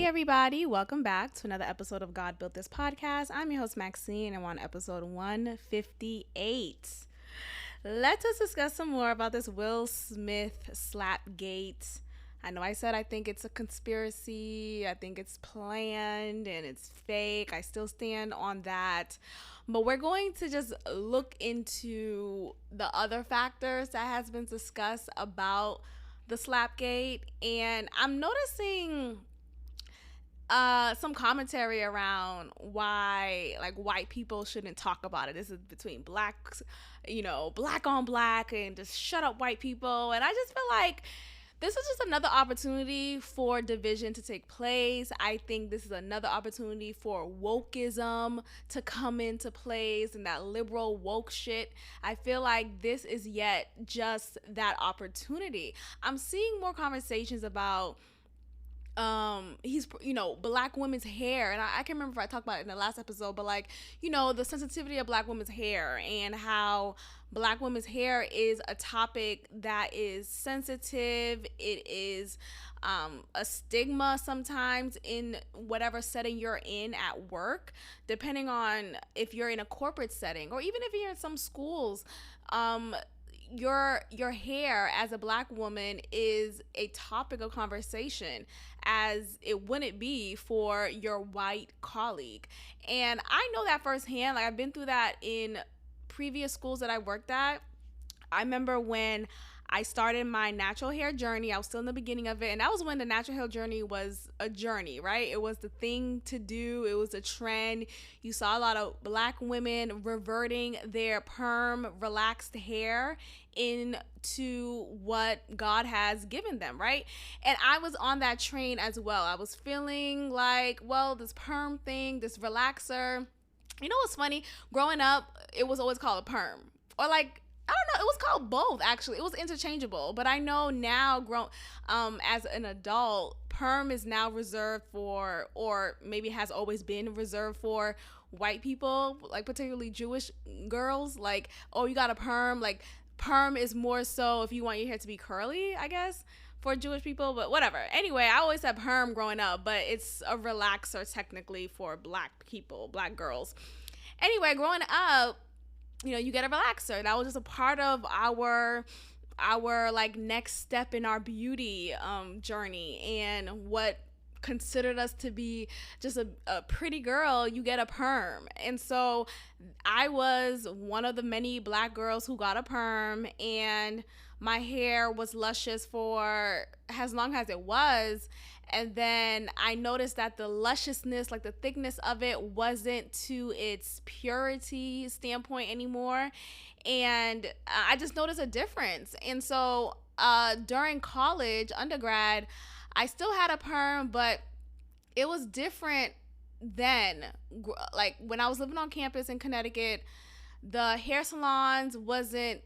Hey everybody, welcome back to another episode of God Built This Podcast. I'm your host Maxine and I'm on episode 158. Let us discuss some more about this Will Smith slapgate. I know I said I think it's a conspiracy, I think it's planned and it's fake. I still stand on that. But we're going to just look into the other factors that has been discussed about the slapgate, and I'm noticing some commentary around why like white people shouldn't talk about it. This is between blacks, black on black, and just shut up white people. And I just feel like this is just another opportunity for division to take place. I think this is another opportunity for wokeism to come into place and that liberal woke shit. I feel like this is yet just that opportunity. I'm seeing more conversations about he's black women's hair, and I can't remember if I talked about it in the last episode, but like the sensitivity of black women's hair and how black women's hair is a topic that is sensitive. It is a stigma sometimes in whatever setting you're in at work, depending on if you're in a corporate setting or even if you're in some schools. Your hair as a black woman is a topic of conversation, as it wouldn't be for your white colleague. And I know that firsthand. Like, I've been through that in previous schools that I worked at. I remember when I started my natural hair journey, I was still in the beginning of it, and that was when the natural hair journey was a journey, right? It was the thing to do. It was a trend. You saw a lot of black women reverting their perm, relaxed hair into what God has given them, right? And I was on that train as well. I was feeling like, well, this perm thing, this relaxer. You know what's funny? Growing up, it was always called a perm. Or like, I don't know, it was called both actually. It was interchangeable. But I know now, as an adult, perm is now reserved for, or maybe has always been reserved for, white people, like particularly Jewish girls. Like, oh, you got a perm. Like, perm is more so if you want your hair to be curly, I guess, for Jewish people, but whatever. Anyway, I always said perm growing up, but it's a relaxer technically for black people, black girls. Anyway, growing up, you get a relaxer. That was just a part of our like next step in our beauty journey, and what considered us to be just a pretty girl, you get a perm. And so I was one of the many black girls who got a perm, and my hair was luscious for as long as it was. And then I noticed that the lusciousness, like the thickness of it, wasn't to its purity standpoint anymore. And I just noticed a difference. And so during college, undergrad, I still had a perm, but it was different then. Like when I was living on campus in Connecticut, the hair salons wasn't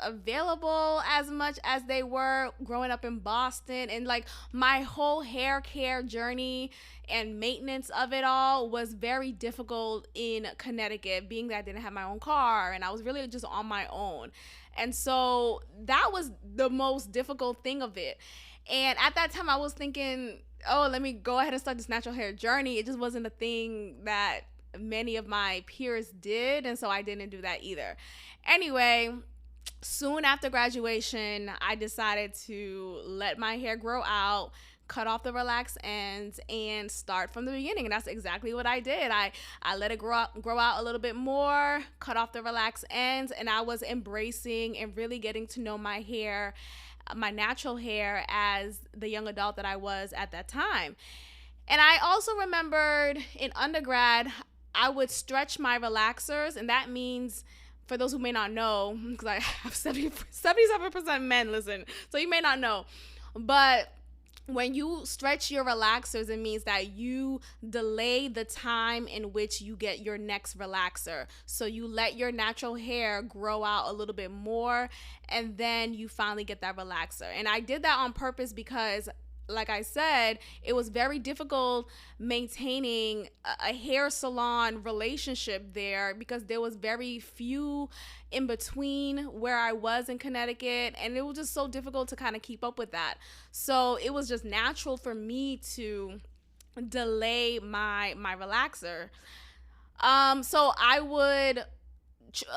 available as much as they were growing up in Boston. And like my whole hair care journey and maintenance of it all was very difficult in Connecticut, being that I didn't have my own car and I was really just on my own. And so that was the most difficult thing of it. And at that time I was thinking, oh, let me go ahead and start this natural hair journey. It just wasn't a thing that many of my peers did, and so I didn't do that either. Anyway, soon after graduation, I decided to let my hair grow out, cut off the relaxed ends, and start from the beginning. And that's exactly what I did. I let it grow out a little bit more, cut off the relaxed ends, and I was embracing and really getting to know my hair, my natural hair, as the young adult that I was at that time. And I also remembered in undergrad, I would stretch my relaxers, and that means, for those who may not know, because I have 77% men, listen, so you may not know, but when you stretch your relaxers, it means that you delay the time in which you get your next relaxer. So you let your natural hair grow out a little bit more, and then you finally get that relaxer. And I did that on purpose because, like I said, it was very difficult maintaining a hair salon relationship there because there was very few in between where I was in Connecticut, and it was just so difficult to kind of keep up with that. So it was just natural for me to delay my relaxer. So I would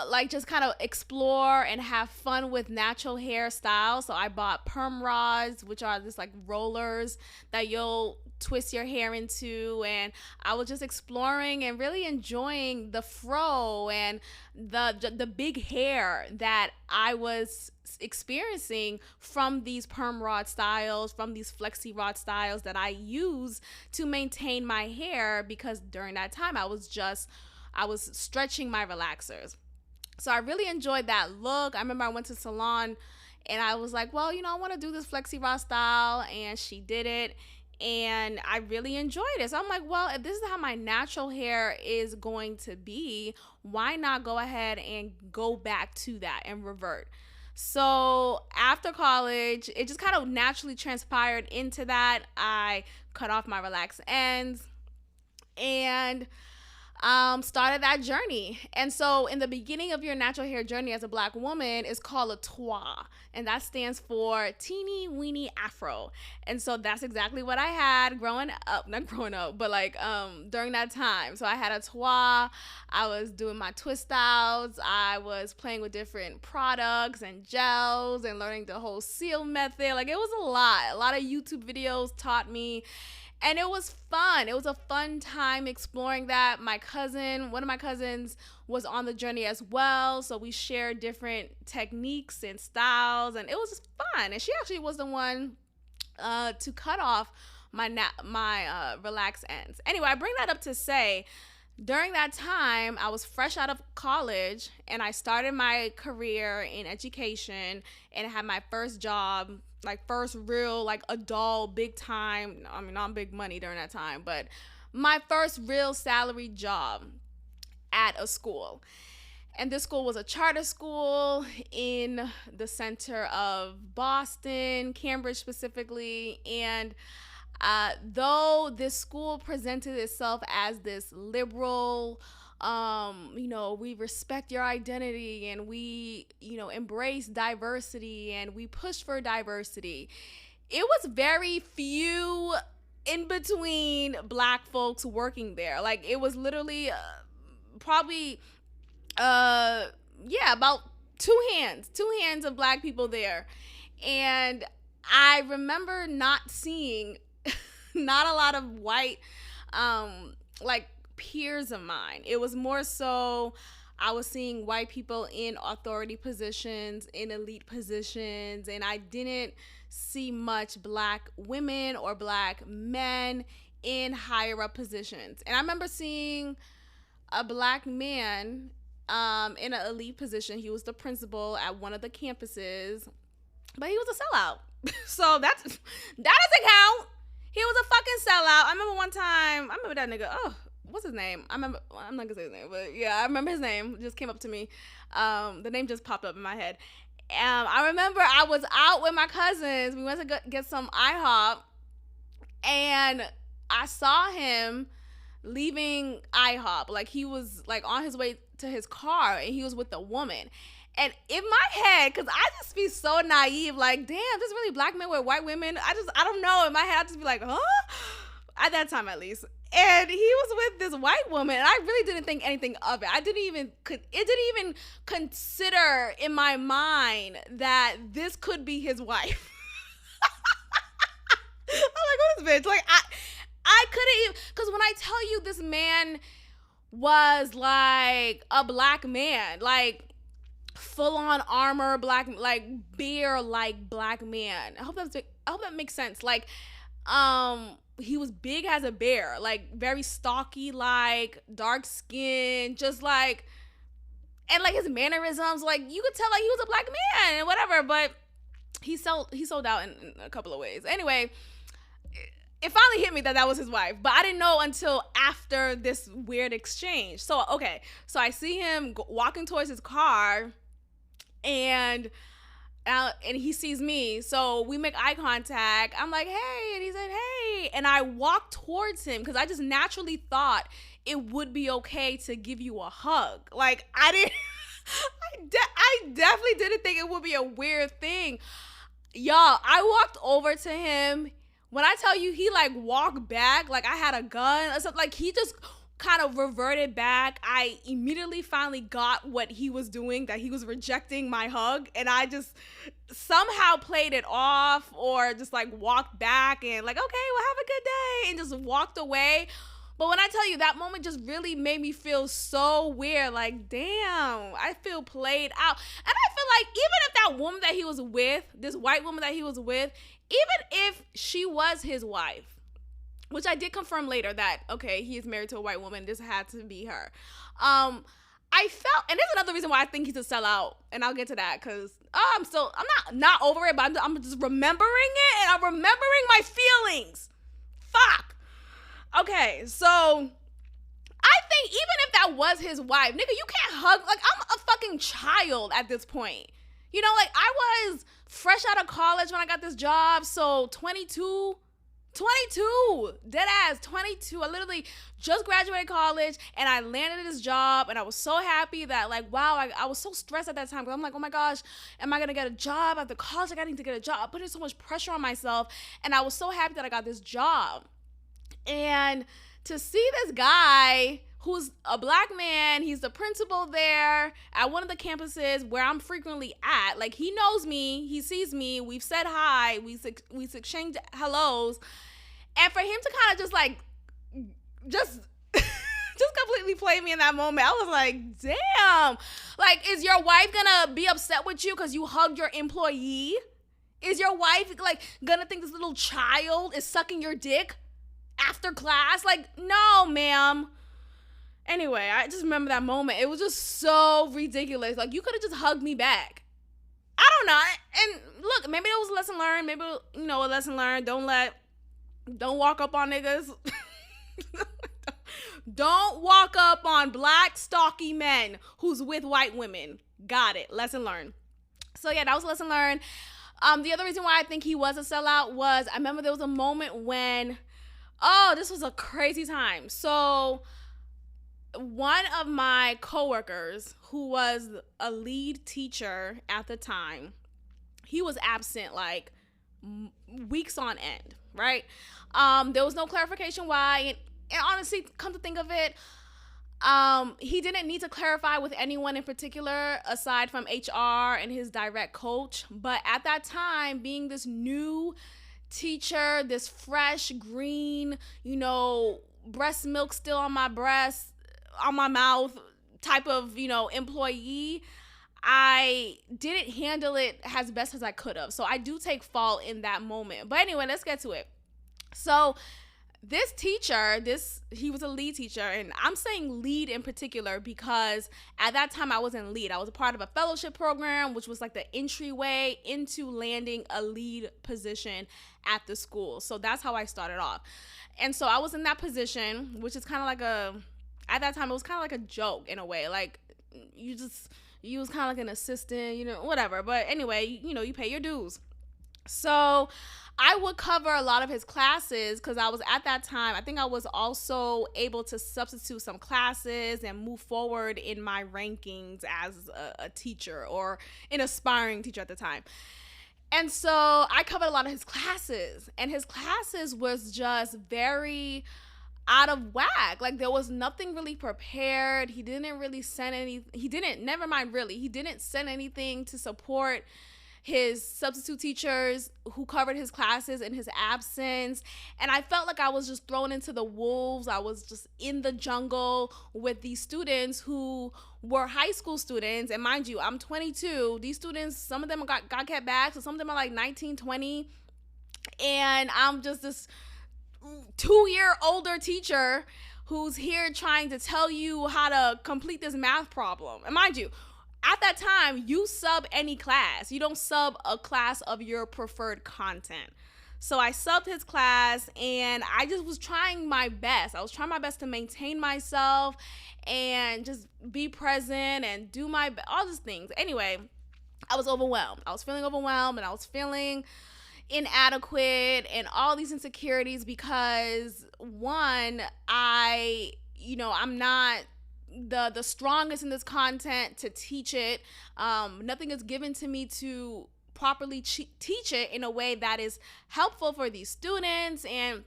like just kind of explore and have fun with natural hairstyles. So I bought perm rods, which are just like rollers that you'll twist your hair into, and I was just exploring and really enjoying the fro and the big hair that I was experiencing from these perm rod styles, from these flexi rod styles that I use to maintain my hair, because during that time I was stretching my relaxers. So I really enjoyed that look. I remember I went to salon and I was like, well, I want to do this flexi raw style, and she did it. And I really enjoyed it. So I'm like, well, if this is how my natural hair is going to be, why not go ahead and go back to that and revert? So after college, it just kind of naturally transpired into that. I cut off my relaxed ends and started that journey. And so, in the beginning of your natural hair journey as a Black woman is called a twa, and that stands for teeny weeny afro. And so that's exactly what I had growing up, not growing up, but like during that time. So I had a twa. I was doing my twist outs. I was playing with different products and gels and learning the whole seal method. Like, it was a lot. A lot of YouTube videos taught me, and it was fun. It was a fun time exploring that. One of my cousins, was on the journey as well. So we shared different techniques and styles, and it was just fun. And she actually was the one to cut off my relaxed ends. Anyway, I bring that up to say, during that time, I was fresh out of college and I started my career in education, and I had my first job, like first real, like adult, big time. I mean, not big money during that time, but my first real salary job at a school. And this school was a charter school in the center of Boston, Cambridge specifically. And though this school presented itself as this liberal, we respect your identity, and we, embrace diversity, and we push for diversity, it was very few in between Black folks working there. Like, it was literally probably, about two hands of Black people there. And I remember not seeing not a lot of white like peers of mine. It was more so I was seeing white people in authority positions, in elite positions, and I didn't see much Black women or Black men in higher up positions. And I remember seeing a Black man in an elite position. He was the principal at one of the campuses, but he was a sellout. So that doesn't count. He was a fucking sellout. I remember one time, I remember that nigga, what's his name? I'm not gonna say his name, but yeah, I remember his name. It just came up to me. The name just popped up in my head. I remember I was out with my cousins. We went to get some IHOP, and I saw him leaving IHOP. Like, he was like on his way to his car, and he was with a woman. And in my head, because I just be so naive, like, damn, this really Black men with white women? I don't know. In my head, I just be like, huh? At that time, at least. And he was with this white woman, and I really didn't think anything of it. It didn't even consider in my mind that this could be his wife. I'm like, what is this bitch? Like, I couldn't even, because when I tell you this man was like a Black man, like full on armor, Black, like bear, like Black man. I hope that makes sense. Like, he was big as a bear, like very stocky, like dark skin, just like, and like his mannerisms, like you could tell like he was a Black man and whatever. But he sold out in a couple of ways. Anyway, it finally hit me that was his wife, but I didn't know until after this weird exchange. So I see him walking towards his car, and he sees me, so we make eye contact. I'm like, hey, and he said, hey, and I walked towards him because I just naturally thought it would be okay to give you a hug. Like, I definitely didn't think it would be a weird thing. Y'all, I walked over to him. When I tell you he like walked back like I had a gun or something, like he just kind of reverted back. I immediately finally got what he was doing, that he was rejecting my hug, and I just somehow played it off or just like walked back and like, okay, well, have a good day, and just walked away. But when I tell you, that moment just really made me feel so weird. Like, damn, I feel played out. And I feel like even if that woman that he was with, this white woman that he was with, even if she was his wife, which I did confirm later that, okay, he is married to a white woman, this had to be her. I felt, and there's another reason why I think he's a sellout, and I'll get to that, because I'm not over it, but I'm just remembering it, and I'm remembering my feelings. Fuck. Okay, so I think even if that was his wife, nigga, you can't hug, like, I'm a fucking child at this point. You know, like, I was fresh out of college when I got this job, so 22, dead ass 22. I literally just graduated college and I landed this job, and I was so happy that, like, wow, I was so stressed at that time, because I'm like, oh my gosh, am I gonna get a job after college? Like, I need to get a job. I put in so much pressure on myself, and I was so happy that I got this job. And to see this guy who's a black man, he's the principal there at one of the campuses where I'm frequently at. Like, he knows me, he sees me, we've said hi, we've exchanged hellos. And for him to kind of just like, just completely play me in that moment, I was like, damn. Like, is your wife gonna be upset with you because you hugged your employee? Is your wife like gonna think this little child is sucking your dick after class? Like, no, ma'am. Anyway, I just remember that moment. It was just so ridiculous. Like, you could have just hugged me back. I don't know. And look, maybe it was a lesson learned. Maybe, you know, a lesson learned. Don't walk up on niggas. Don't walk up on black, stocky men who's with white women. Got it. Lesson learned. So yeah, that was a lesson learned. The other reason why I think he was a sellout was, I remember there was a moment when, this was a crazy time. So one of my coworkers, who was a lead teacher at the time, he was absent like weeks on end, right? There was no clarification why, and honestly, come to think of it, he didn't need to clarify with anyone in particular aside from HR and his direct coach. But at that time, being this new teacher, this fresh, green, you know, breast milk still on my breast, on my mouth type of, you know, employee, I didn't handle it as best as I could have. So I do take fault in that moment. But anyway, let's get to it. So this teacher, he was a lead teacher, and I'm saying lead in particular because at that time I wasn't lead. I was a part of a fellowship program, which was like the entryway into landing a lead position at the school. So that's how I started off. And so I was in that position, which is kind of like at that time, it was kind of like a joke in a way. Like, you was kind of like an assistant, you know, whatever. But anyway, you know, you pay your dues. So I would cover a lot of his classes because I was, at that time, I think I was also able to substitute some classes and move forward in my rankings as a teacher or an aspiring teacher at the time. And so I covered a lot of his classes, and his classes was just very out of whack. Like, there was nothing really prepared. He didn't really send any, he didn't send anything to support his substitute teachers who covered his classes in his absence. And I felt like I was just thrown into the wolves. I was just in the jungle with these students who were high school students. And mind you, I'm 22. These students, some of them got kept back. So some of them are like 19, 20. And I'm just this 2-year older teacher who's here trying to tell you how to complete this math problem. And mind you, at that time, you sub any class. You don't sub a class of your preferred content. So I subbed his class, and I just was trying my best. I was trying my best to maintain myself and just be present and do all these things. Anyway, I was overwhelmed. I was feeling overwhelmed, and I was feeling inadequate and all these insecurities because, one, I'm not the strongest in this content to teach it. Nothing is given to me to properly teach it in a way that is helpful for these students. And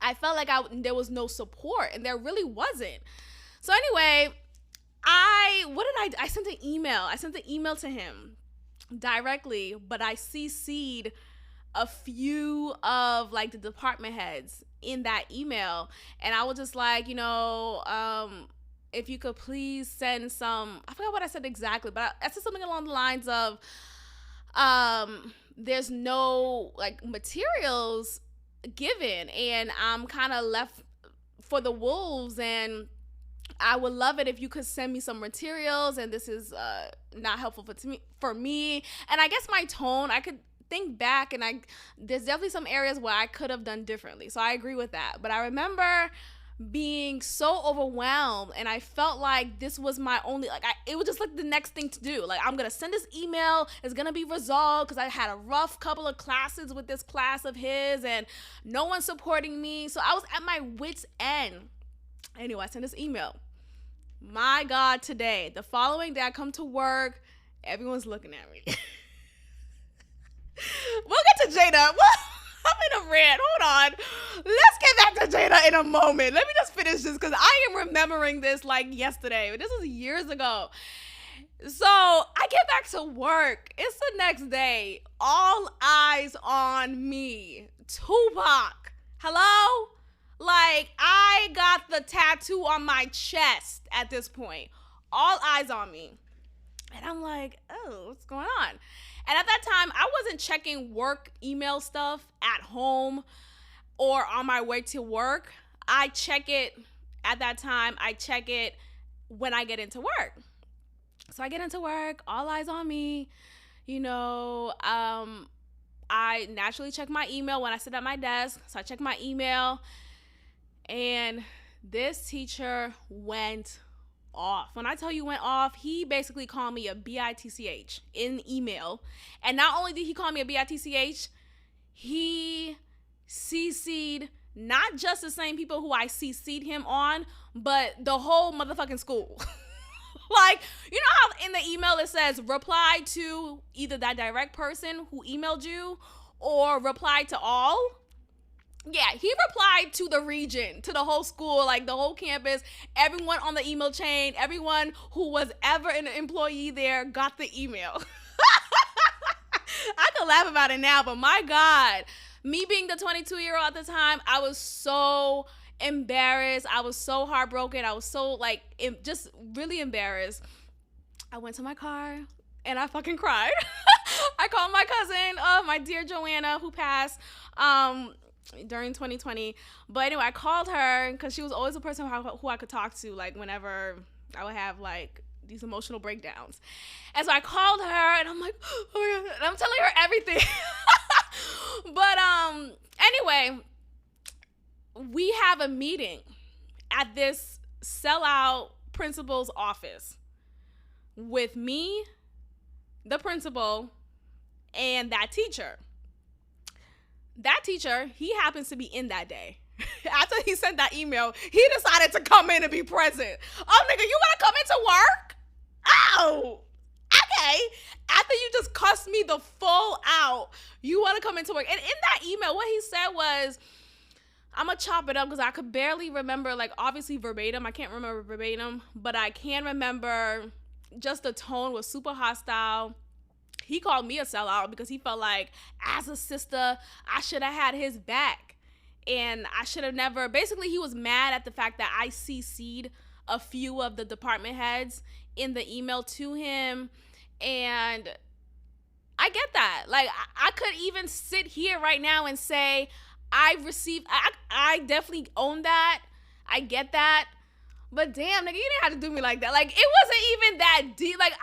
I felt like there was no support, and there really wasn't. So anyway, I sent an email. I sent an email to him directly, but I CC'd a few of like the department heads in that email, and I was just like, if you could please send some, I forgot what I said exactly, but I said something along the lines of, there's no like materials given, and I'm kind of left for the wolves, and I would love it if you could send me some materials, and this is not helpful for me. And I guess my tone, I could think back, and there's definitely some areas where I could have done differently. So I agree with that. But I remember being so overwhelmed, and I felt like this was my only, it was just like the next thing to do. Like, I'm gonna send this email, it's gonna be resolved, because I had a rough couple of classes with this class of his, and no one's supporting me. So I was at my wit's end. Anyway, I sent this email. My God, today, the following day, I come to work, everyone's looking at me. We'll get to Jada. I'm in a rant. Hold on. Let's get back to Jada in a moment. Let me just finish this, because I am remembering this like yesterday. This was years ago. So I get back to work. It's the next day. All eyes on me. Tupac. Hello? Like, I got the tattoo on my chest at this point. All eyes on me. And I'm like, oh, what's going on? And at that time, I wasn't checking work email stuff at home or on my way to work. I check it at that time. I check it when I get into work. So I get into work, all eyes on me. I naturally check my email when I sit at my desk. So I check my email. And this teacher went off. When I tell you went off, he basically called me a bitch in email. And not only did he call me a bitch, he CC'd not just the same people who I CC'd him on, but the whole motherfucking school. Like, you know how in the email it says reply to either that direct person who emailed you or reply to all? Yeah, he replied to the region, to the whole school, like the whole campus, everyone on the email chain, everyone who was ever an employee there got the email. I can laugh about it now, but my God, me being the 22-year-old at the time, I was so embarrassed. I was so heartbroken. I was so just really embarrassed. I went to my car and I fucking cried. I called my cousin, my dear Joanna, who passed during 2020. But anyway, I called her because she was always the person who I could talk to, like, whenever I would have like these emotional breakdowns. And so I called her and I'm like, oh my God, and I'm telling her everything. But anyway, we have a meeting at this sellout principal's office with me, the principal, and that teacher. That teacher, he happens to be in that day. After he sent that email, he decided to come in and be present. Oh, nigga, you want to come into work? Oh, okay. After you just cussed me the full out, you want to come into work. And in that email, what he said was, I'm going to chop it up because I could barely remember, like, obviously verbatim. I can't remember verbatim, but I can remember just the tone was super hostile. He called me a sellout because he felt like, as a sister, I should have had his back. And I should have never, basically he was mad at the fact that I CC'd a few of the department heads in the email to him. And I get that. Like, I could even sit here right now and say, I definitely own that. I get that. But damn, nigga, you didn't have to do me like that. Like, it wasn't even that deep. Like,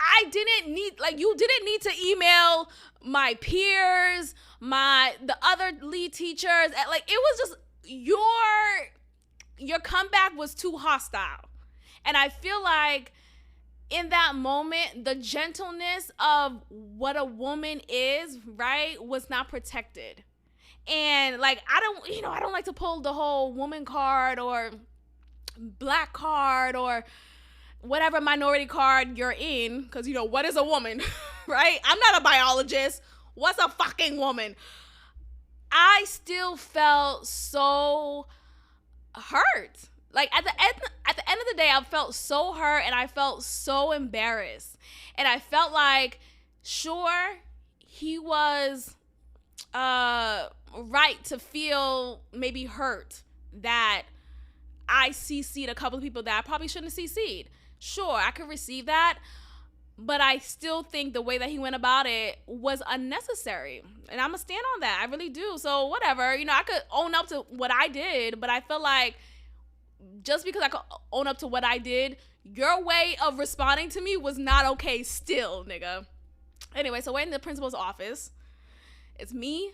you didn't need to email my peers, the other lead teachers. Like, it was just, your comeback was too hostile. And I feel like in that moment, the gentleness of what a woman is, right, was not protected. And like, I don't like to pull the whole woman card or black card or whatever minority card you're in, because what is a woman? Right? I'm not a biologist was a fucking woman. I still felt so hurt. Like at the end of the day, I felt so hurt and I felt so embarrassed. And I felt like, sure, he was right to feel maybe hurt that I CC'd a couple of people that I probably shouldn't have CC'd. Sure, I could receive that, but I still think the way that he went about it was unnecessary. And I'm going to stand on that. I really do. So whatever, you know, I could own up to what I did, but I feel like just because I could own up to what I did, your way of responding to me was not okay still, nigga. Anyway, so we're in the principal's office. It's me,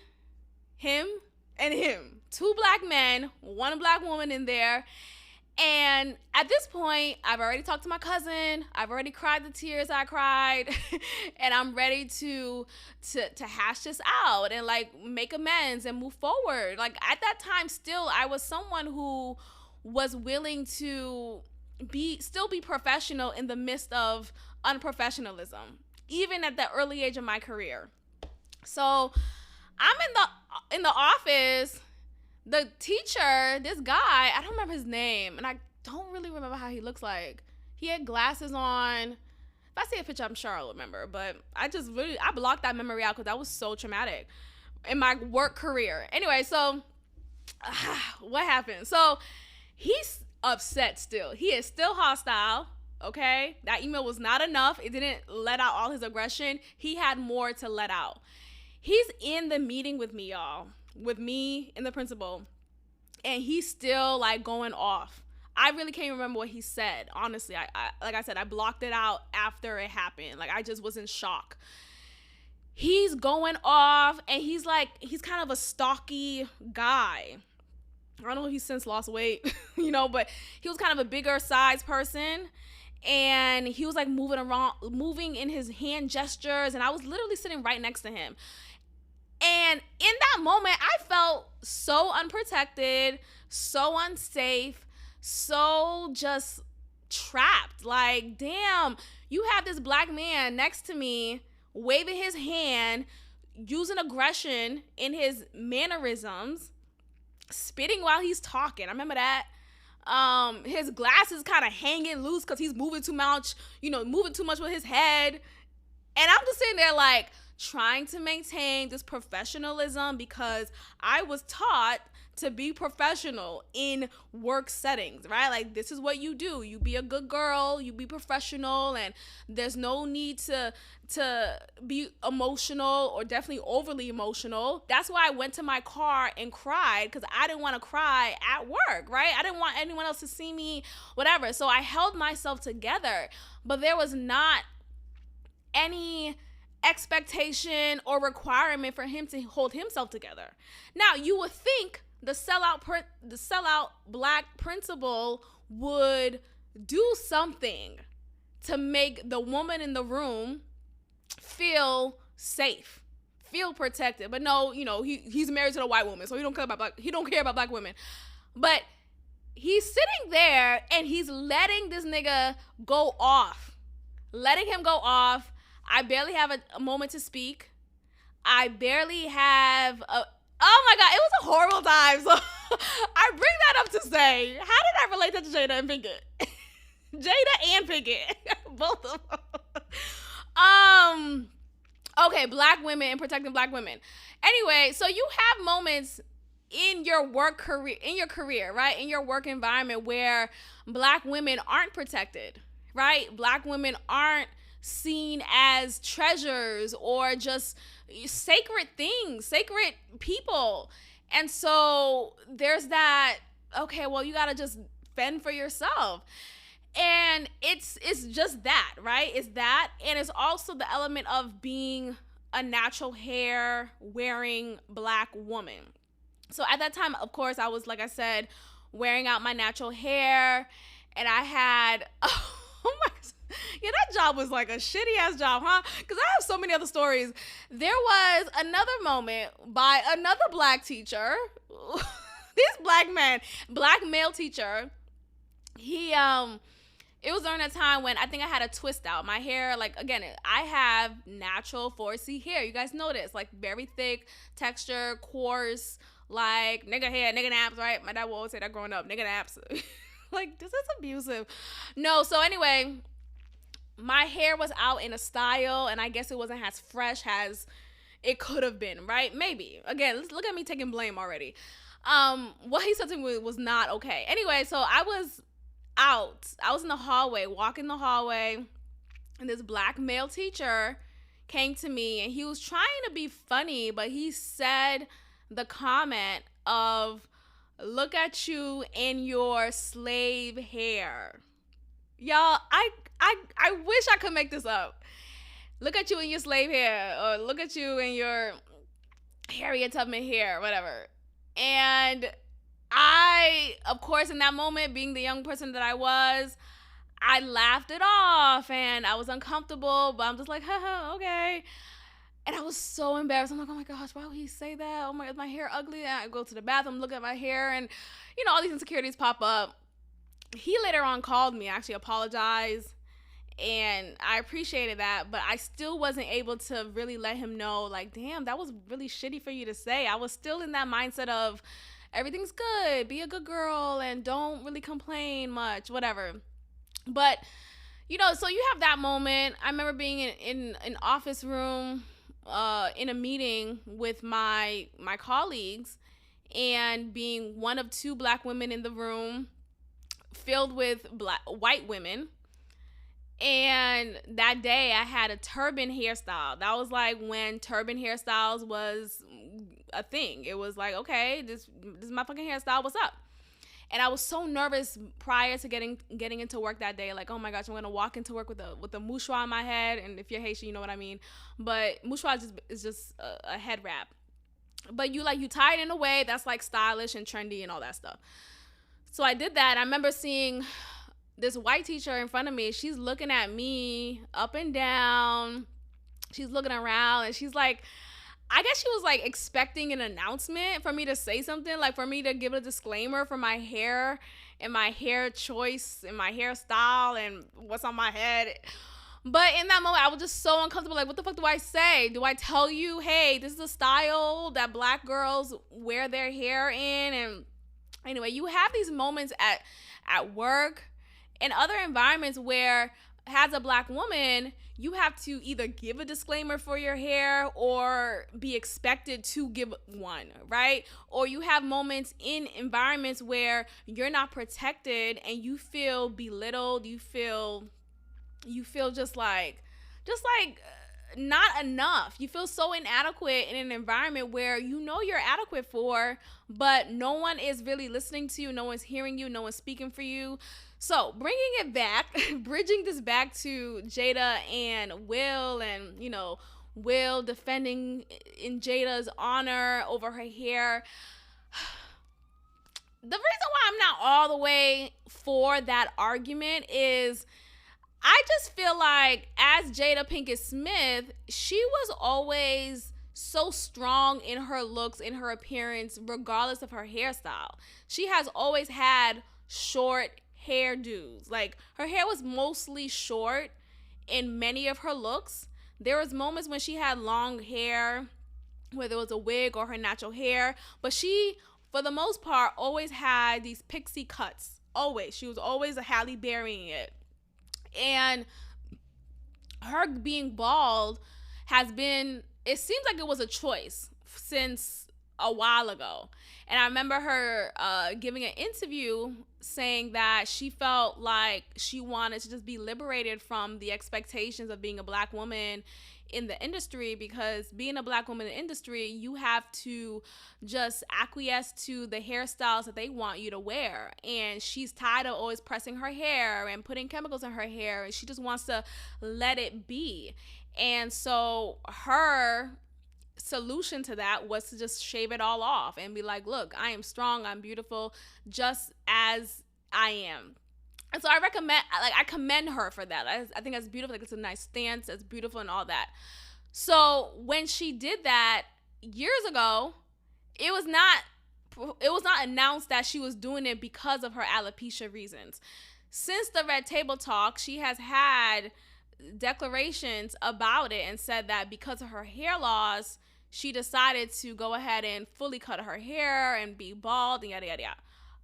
him, and him. 2 black men, 1 black woman in there. And at this point, I've already talked to my cousin. I've already cried the tears I cried. And I'm ready to hash this out and like make amends and move forward. Like at that time still, I was someone who was willing to still be professional in the midst of unprofessionalism, even at the early age of my career. So I'm in the office. The teacher, this guy, I don't remember his name, and I don't really remember how he looks like. He had glasses on. If I see a picture, I'm sure I'll remember, but I blocked that memory out because that was so traumatic in my work career. Anyway, so what happened? So he's upset still. He is still hostile, okay? That email was not enough. It didn't let out all his aggression. He had more to let out. He's in the meeting with me, y'all. With me and the principal, and he's still like going off. I really can't remember what he said. Honestly, I like I said, I blocked it out after it happened. Like I just was in shock. He's going off, and he's kind of a stocky guy. I don't know if he's since lost weight, you know, but he was kind of a bigger size person, and he was like moving in his hand gestures, and I was literally sitting right next to him. And in that moment, I felt so unprotected, so unsafe, so just trapped. Like, damn, you have this black man next to me waving his hand, using aggression in his mannerisms, spitting while he's talking. I remember that. His glasses kind of hanging loose because he's moving too much with his head. And I'm just sitting there like, trying to maintain this professionalism because I was taught to be professional in work settings, right? Like, this is what you do. You be a good girl, you be professional, and there's no need to be emotional or definitely overly emotional. That's why I went to my car and cried, because I didn't want to cry at work, right? I didn't want anyone else to see me, whatever. So I held myself together, but there was not any expectation or requirement for him to hold himself together. Now, you would think the sellout black principal would do something to make the woman in the room feel safe, feel protected. But no, you know, he's married to a white woman, so he don't care about black women. But he's sitting there and he's letting this nigga go off. Letting him go off. I barely have a moment to speak. I barely have oh my God, it was a horrible time. So I bring that up to say, how did I relate that to Jada and Pinkett? Jada and Pinkett, both of them. Okay, black women and protecting black women. Anyway, so you have moments in your career, right? In your work environment where black women aren't protected, right? Black women aren't seen as treasures or just sacred things, sacred people. And so there's that, okay, well, you got to just fend for yourself. And it's just that, right? It's that. And it's also the element of being a natural hair wearing black woman. So at that time, of course, I was, like I said, wearing out my natural hair, and I had, oh my, yeah, that job was like a shitty ass job, huh? Because I have so many other stories. There was another moment by another black teacher, this black male teacher. He, it was during a time when I think I had a twist out. My hair, like, again, I have natural 4C hair. You guys know this. Like, very thick texture, coarse, like, nigga hair, nigga naps, right? My dad will always say that growing up, nigga naps. Like, this is abusive. No, so anyway, my hair was out in a style, and I guess it wasn't as fresh as it could have been, right? Maybe. Again, let's look at me taking blame already. What he said to me was not okay. Anyway, so I was in the hallway, walking the hallway, and this black male teacher came to me, and he was trying to be funny, but he said the comment of, "Look at you in your slave hair." Y'all, I wish I could make this up. Look at you in your slave hair, or look at you in your Harriet Tubman hair, whatever. And I, of course, in that moment, being the young person that I was, I laughed it off, and I was uncomfortable, but I'm just like, haha, okay. And I was so embarrassed. I'm like, oh my gosh, why would he say that? Oh my, is my hair ugly? And I go to the bathroom, look at my hair, and, you know, all these insecurities pop up. He later on called me, actually apologized, and I appreciated that, but I still wasn't able to really let him know, like, damn, that was really shitty for you to say. I was still in that mindset of, everything's good, be a good girl, and don't really complain much, whatever. But, you know, so you have that moment. I remember being in an office room, in a meeting with my colleagues, and being one of two black women in the room filled with white women. And that day I had a turban hairstyle. That was like when turban hairstyles was a thing. It was like, okay, this is my fucking hairstyle. What's up? And I was so nervous prior to getting into work that day. Like, oh my gosh, I'm gonna walk into work with a mouchoir on my head. And if you're Haitian, you know what I mean. But mouchoir is just a head wrap. But you tie it in a way that's like stylish and trendy and all that stuff. So I did that. I remember seeing this white teacher in front of me. She's looking at me up and down. She's looking around, and she's like, I guess she was like expecting an announcement for me to say something, like for me to give a disclaimer for my hair and my hair choice and my hairstyle and what's on my head. But in that moment, I was just so uncomfortable. Like, what the fuck do I say? Do I tell you, hey, this is a style that black girls wear their hair in? And anyway, you have these moments at work and other environments where, as a black woman, you have to either give a disclaimer for your hair or be expected to give one, right? Or you have moments in environments where you're not protected and you feel belittled. You feel just like not enough. You feel so inadequate in an environment where you know you're adequate for, but no one is really listening to you. No one's hearing you. No one's speaking for you. So bringing it back, bridging this back to Jada and Will, and, you know, Will defending in Jada's honor over her hair. The reason why I'm not all the way for that argument is I just feel like, as Jada Pinkett Smith, she was always so strong in her looks, in her appearance, regardless of her hairstyle. She has always had short hairdos. Like, her hair was mostly short in many of her looks. There was moments when she had long hair, whether it was a wig or her natural hair, but she, for the most part, always had these pixie cuts. Always. She was always a Halle Berry-ing it. And her being bald has been, it seems like it was a choice since a while ago. And I remember her giving an interview saying that she felt like she wanted to just be liberated from the expectations of being a black woman in the industry, because being a black woman in the industry, you have to just acquiesce to the hairstyles that they want you to wear. And she's tired of always pressing her hair and putting chemicals in her hair, and she just wants to let it be. And so her solution to that was to just shave it all off and be like, look, I am strong, I'm beautiful, just as I am. And so I commend her for that. I think that's beautiful. Like, it's a nice stance. It's beautiful and all that. So when she did that years ago, it was not announced that she was doing it because of her alopecia reasons. since the Red Table Talk, she has had declarations about it and said that because of her hair loss, she decided to go ahead and fully cut her hair and be bald and yada yada yada.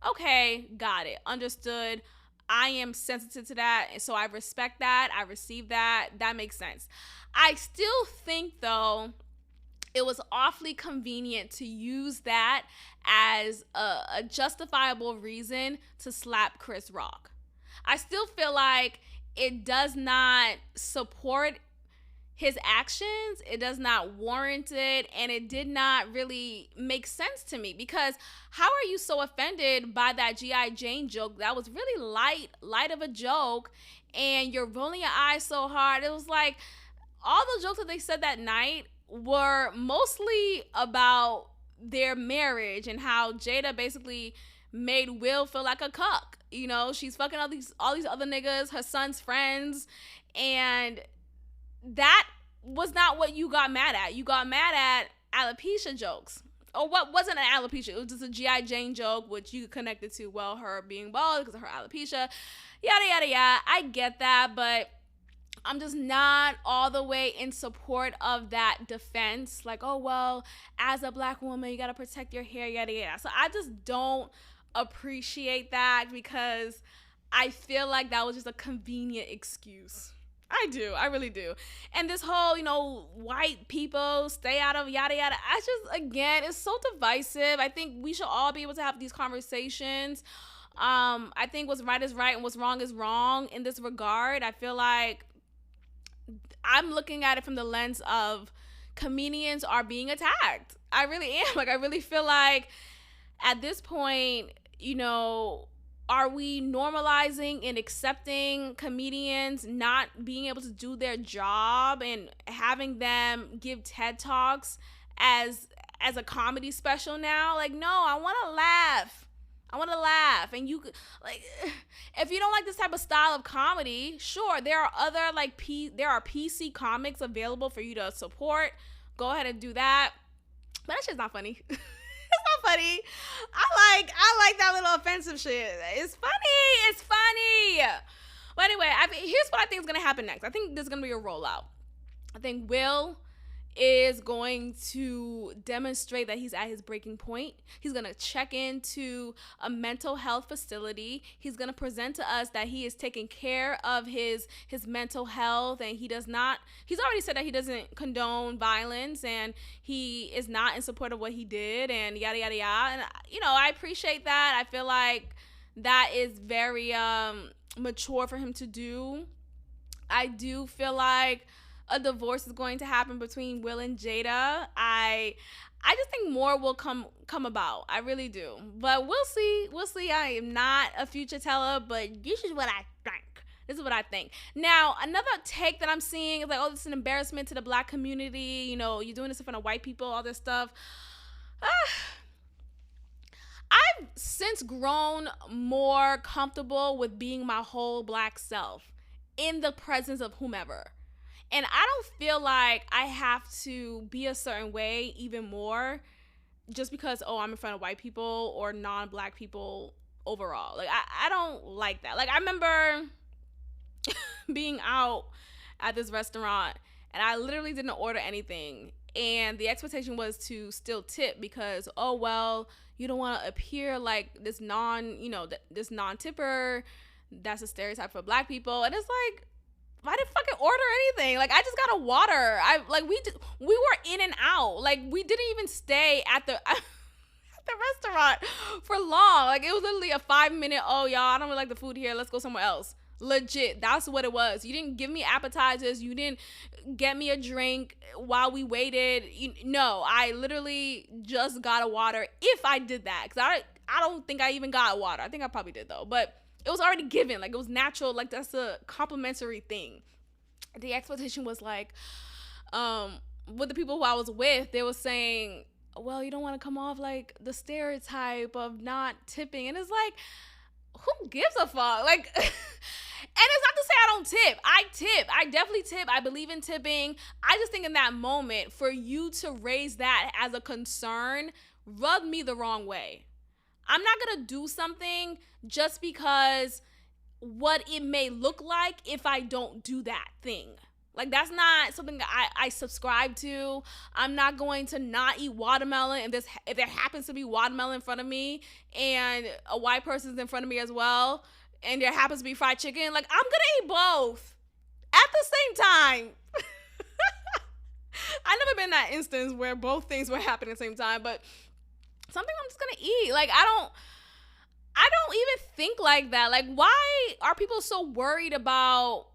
Okay, got it. Understood. I am sensitive to that, and so I respect that. I receive that. That makes sense. I still think though it was awfully convenient to use that as a justifiable reason to slap Chris Rock. I still feel like it does not support his actions, it does not warrant it, and it did not really make sense to me, because how are you so offended by that G.I. Jane joke that was really light of a joke, and you're rolling your eyes so hard? It was like all the jokes that they said that night were mostly about their marriage and how Jada basically made Will feel like a cuck. You know, she's fucking all these other niggas, her son's friends, and that was not what you got mad at. You got mad at alopecia jokes. Or what wasn't an alopecia, it was just a G.I. Jane joke, which you connected to, well, her being bald because of her alopecia, yada, yada, yada. I get that, but I'm just not all the way in support of that defense. Like, oh, well, as a black woman, you got to protect your hair, yada, yada. So I just don't appreciate that, because I feel like that was just a convenient excuse. I do. I really do. And this whole, white people stay out of yada yada. I just, again, it's so divisive. I think we should all be able to have these conversations. I think what's right is right and what's wrong is wrong in this regard. I feel like I'm looking at it from the lens of comedians are being attacked. I really am. Like, I really feel like at this point, are we normalizing and accepting comedians not being able to do their job and having them give TED Talks as a comedy special now? Like, no, I want to laugh. And you, like, if you don't like this type of style of comedy, sure, there are other, there are PC comics available for you to support. Go ahead and do that. But that shit's not funny. It's not funny. I like that little offensive shit. It's funny. But anyway, here's what I think is going to happen next. I think there's going to be a rollout. I think Will is going to demonstrate that he's at his breaking point. He's going to check into a mental health facility. He's going to present to us that he is taking care of his mental health, and he's already said that he doesn't condone violence, and he is not in support of what he did, and yada, yada, yada. And, I appreciate that. I feel like that is very mature for him to do. I do feel like a divorce is going to happen between Will and Jada. I just think more will come about. I really do. But we'll see. I am not a future teller, but this is what I think. Now, another take that I'm seeing is like, oh, this is an embarrassment to the black community. You're doing this in front of white people, all this stuff. I've since grown more comfortable with being my whole black self in the presence of whomever. And I don't feel like I have to be a certain way even more just because, I'm in front of white people or non-black people overall. Like, I don't like that. Like, I remember being out at this restaurant and I literally didn't order anything. And the expectation was to still tip because, you don't want to appear like this non-tipper. That's a stereotype for black people. And it's like, I didn't fucking order anything. Like, I just got a water. We were in and out. Like, we didn't even stay at the restaurant for long. Like, it was literally a 5-minute, y'all, I don't really like the food here. Let's go somewhere else. Legit. That's what it was. You didn't give me appetizers. You didn't get me a drink while we waited. No, I literally just got a water if I did that. Because I don't think I even got a water. I think I probably did, though. But it was already given. Like, it was natural. Like, that's a complimentary thing. The expectation was like, with the people who I was with, they were saying, well, you don't want to come off like the stereotype of not tipping. And it's like, who gives a fuck? Like, and it's not to say I don't tip. I tip. I definitely tip. I believe in tipping. I just think in that moment, for you to raise that as a concern rubbed me the wrong way. I'm not going to do something just because what it may look like if I don't do that thing. Like, that's not something that I subscribe to. I'm not going to not eat watermelon if there happens to be watermelon in front of me and a white person's in front of me as well, and there happens to be fried chicken. Like, I'm gonna eat both at the same time. I've never been in that instance where both things were happening at the same time, but something I'm just gonna eat. Like, I don't even think like that. Like, why are people so worried about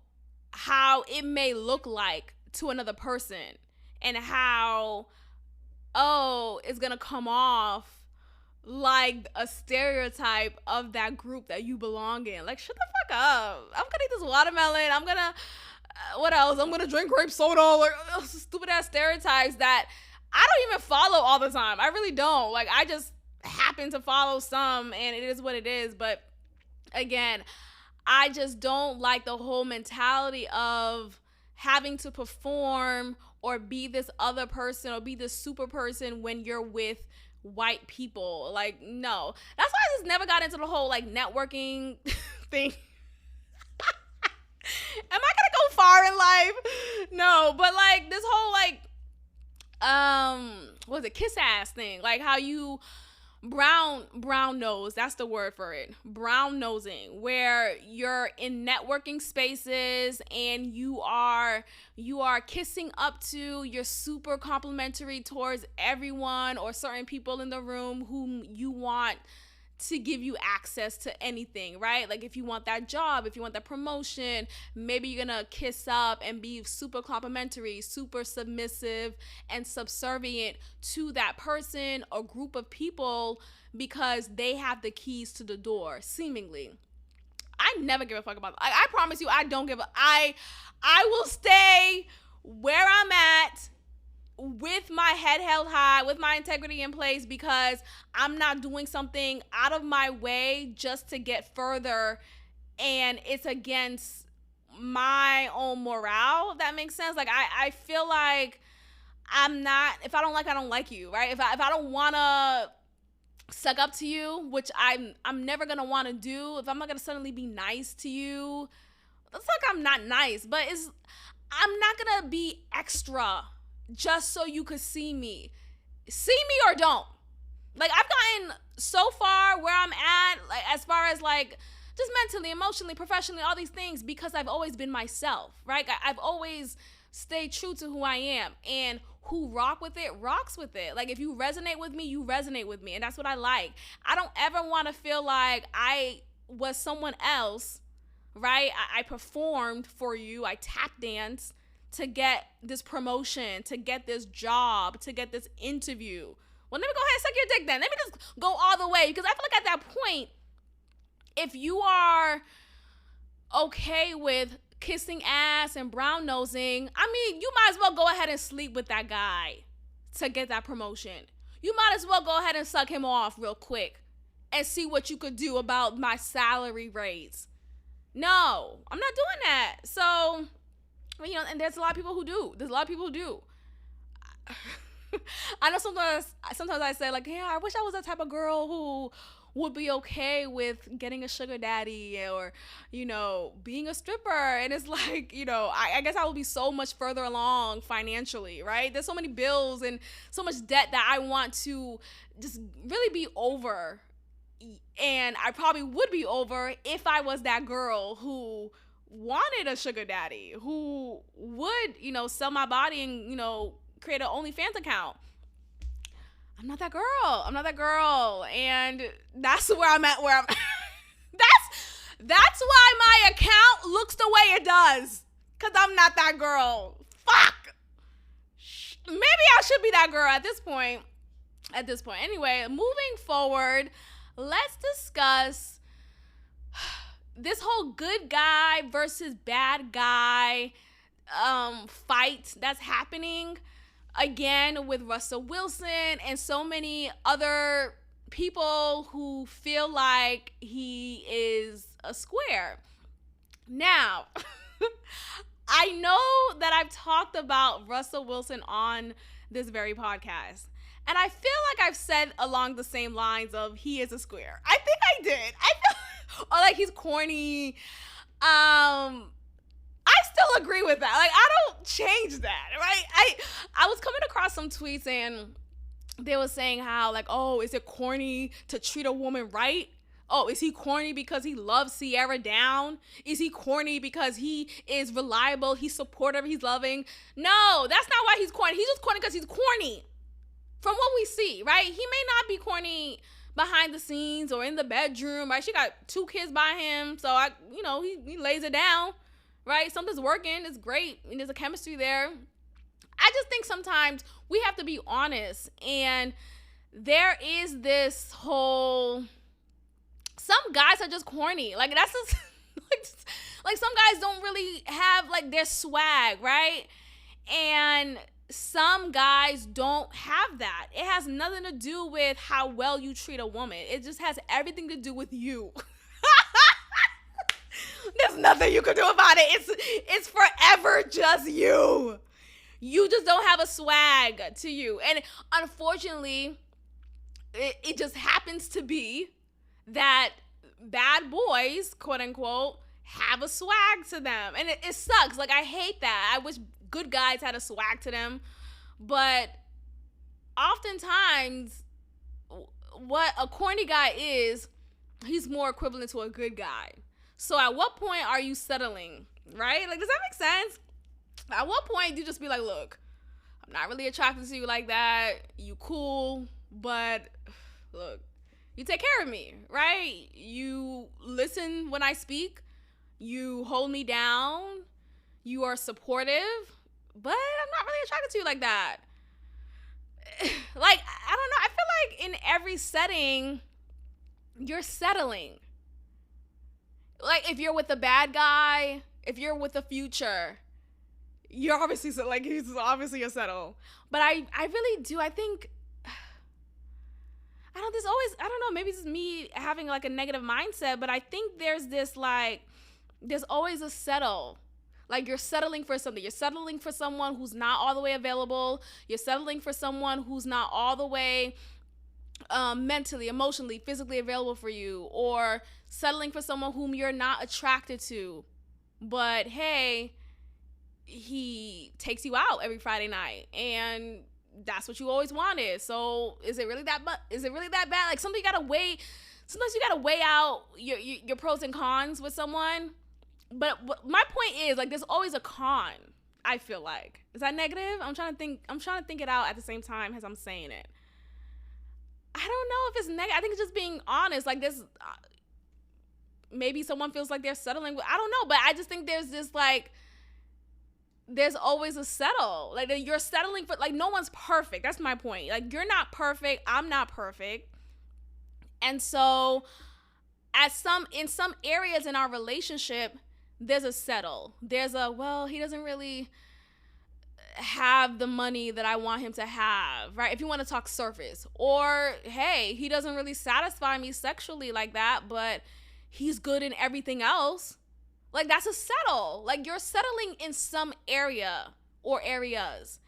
how it may look like to another person and how, oh, it's gonna come off like a stereotype of that group that you belong in? Like, shut the fuck up. I'm gonna eat this watermelon. I'm gonna what else? I'm gonna drink grape soda. Like, stupid ass stereotypes that I don't even follow all the time. I really don't. Like, I just happen to follow some, and it is what it is. But again, I just don't like the whole mentality of having to perform or be this other person or be this super person when you're with white people. Like, no. That's why I just never got into the whole, like, networking thing. Am I gonna go far in life? No, but like this whole like what was it, kiss ass thing, like how you brown nose, that's the word for it, brown nosing, where you're in networking spaces and you are kissing up to, you're super complimentary towards everyone or certain people in the room whom you want to give you access to anything, right? Like, if you want that job, if you want that promotion, maybe you're gonna kiss up and be super complimentary, super submissive and subservient to that person or group of people because they have the keys to the door, seemingly. I never give a fuck about that. I promise you, I don't give a, I will stay where I'm at with my head held high, with my integrity in place, because I'm not doing something out of my way just to get further, and it's against my own morale, if that makes sense. Like, I feel like I'm not, if I don't like, I don't like you, right? If I don't want to suck up to you, which I'm never going to want to do, if I'm not going to suddenly be nice to you, it's like I'm not nice, but I'm not going to be extra just so you could see me or don't. Like, I've gotten so far where I'm at, like, as far as like just mentally, emotionally, professionally, all these things, because I've always been myself, right? I've always stayed true to who I am, and who rock with it rocks with it. Like, if you resonate with me, you resonate with me, and that's what I like. I don't ever want to feel like I was someone else, right? I performed for you, I tap danced to get this promotion, to get this job, to get this interview. Well, let me go ahead and suck your dick then. Let me just go all the way, because I feel like at that point, if you are okay with kissing ass and brown nosing, I mean, you might as well go ahead and sleep with that guy to get that promotion. You might as well go ahead and suck him off real quick and see what you could do about my salary raise. No, I'm not doing that. So, you know, and there's a lot of people who do. I know sometimes I say, like, yeah, I wish I was that type of girl who would be okay with getting a sugar daddy or, you know, being a stripper. And it's like, you know, I guess I would be so much further along financially, right? There's so many bills and so much debt that I want to just really be over. And I probably would be over if I was that girl who wanted a sugar daddy, who would, you know, sell my body and, you know, create an OnlyFans account. I'm not that girl. And that's where I'm at, that's why my account looks the way it does. Cause I'm not that girl. Fuck. Maybe I should be that girl at this point. Anyway, moving forward, let's discuss this whole good guy versus bad guy fight that's happening again with Russell Wilson and so many other people who feel like he is a square. Now, I know that I've talked about Russell Wilson on this very podcast, and I feel like I've said along the same lines of he is a square. I think I did. or like he's corny. I still agree with that. Like, I don't change that, right? I was coming across some tweets and they were saying how, like, oh, is it corny to treat a woman right? Oh, is he corny because he loves Sierra down? Is he corny because he is reliable, he's supportive, he's loving? No, that's not why he's corny. He's just corny because he's corny. From what we see, right? He may not be corny behind the scenes or in the bedroom, right? She got 2 kids by him, so he lays it down, right? Something's working, it's great, and there's a chemistry there. I just think sometimes we have to be honest, and there is this whole, some guys are just corny. Like, that's just, like some guys don't really have, like, their swag, right? And some guys don't have that. It has nothing to do with how well you treat a woman. It just has everything to do with you. There's nothing you can do about it. It's forever just you. You just don't have a swag to you. And unfortunately, it just happens to be that bad boys, quote unquote, have a swag to them. And it sucks. Like, I hate that. I wish good guys had a swag to them. But oftentimes, what a corny guy is, he's more equivalent to a good guy. So at what point are you settling, right? Like, does that make sense? At what point do you just be like, look, I'm not really attracted to you like that. You cool, but look, you take care of me, right? You listen when I speak. You hold me down. You are supportive, but I'm not really attracted to you like that. Like, I don't know. I feel like in every setting, you're settling. Like, if you're with a bad guy, if you're with a Future, you're obviously, like, he's obviously a settle. But I really do. I think, I don't know, maybe it's just me having, like, a negative mindset, but I think there's this, like, there's always a settle. Like, you're settling for something. You're settling for someone who's not all the way available. You're settling for someone who's not all the way mentally, emotionally, physically available for you. Or settling for someone whom you're not attracted to. But, hey, he takes you out every Friday night. And that's what you always wanted. So is it really that bad? Like, sometimes you gotta weigh out your pros and cons with someone. But my point is, like, there's always a con, I feel like. Is that negative? I'm trying to think it out at the same time as I'm saying it. I don't know if it's negative. I think it's just being honest. Like, this, maybe someone feels like they're settling. I don't know, but I just think there's this, like, there's always a settle. Like, you're settling for, like, no one's perfect. That's my point. Like, you're not perfect. I'm not perfect. And so in some areas in our relationship, there's a settle. There's a, well, he doesn't really have the money that I want him to have, right? If you want to talk surface. Or, hey, he doesn't really satisfy me sexually like that, but he's good in everything else. Like, that's a settle. Like, you're settling in some area or areas.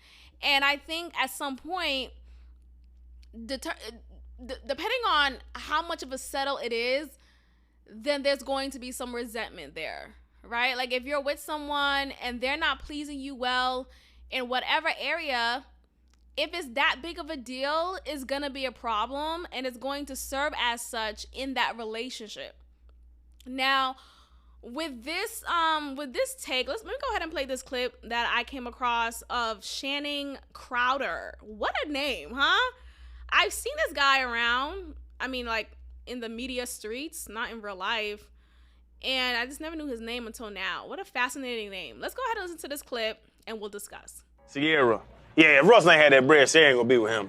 And I think at some point, depending on how much of a settle it is, then there's going to be some resentment there, right? Like, if you're with someone and they're not pleasing you well in whatever area, if it's that big of a deal, it's going to be a problem, and it's going to serve as such in that relationship. Now, with this take, let me go ahead and play this clip that I came across of Channing Crowder. What a name, huh? I've seen this guy around. I mean, like, in the media streets, not in real life. And I just never knew his name until now. What a fascinating name. Let's go ahead and listen to this clip and we'll discuss. Sierra. Yeah, if Russell ain't had that bread, Sierra ain't gonna be with him.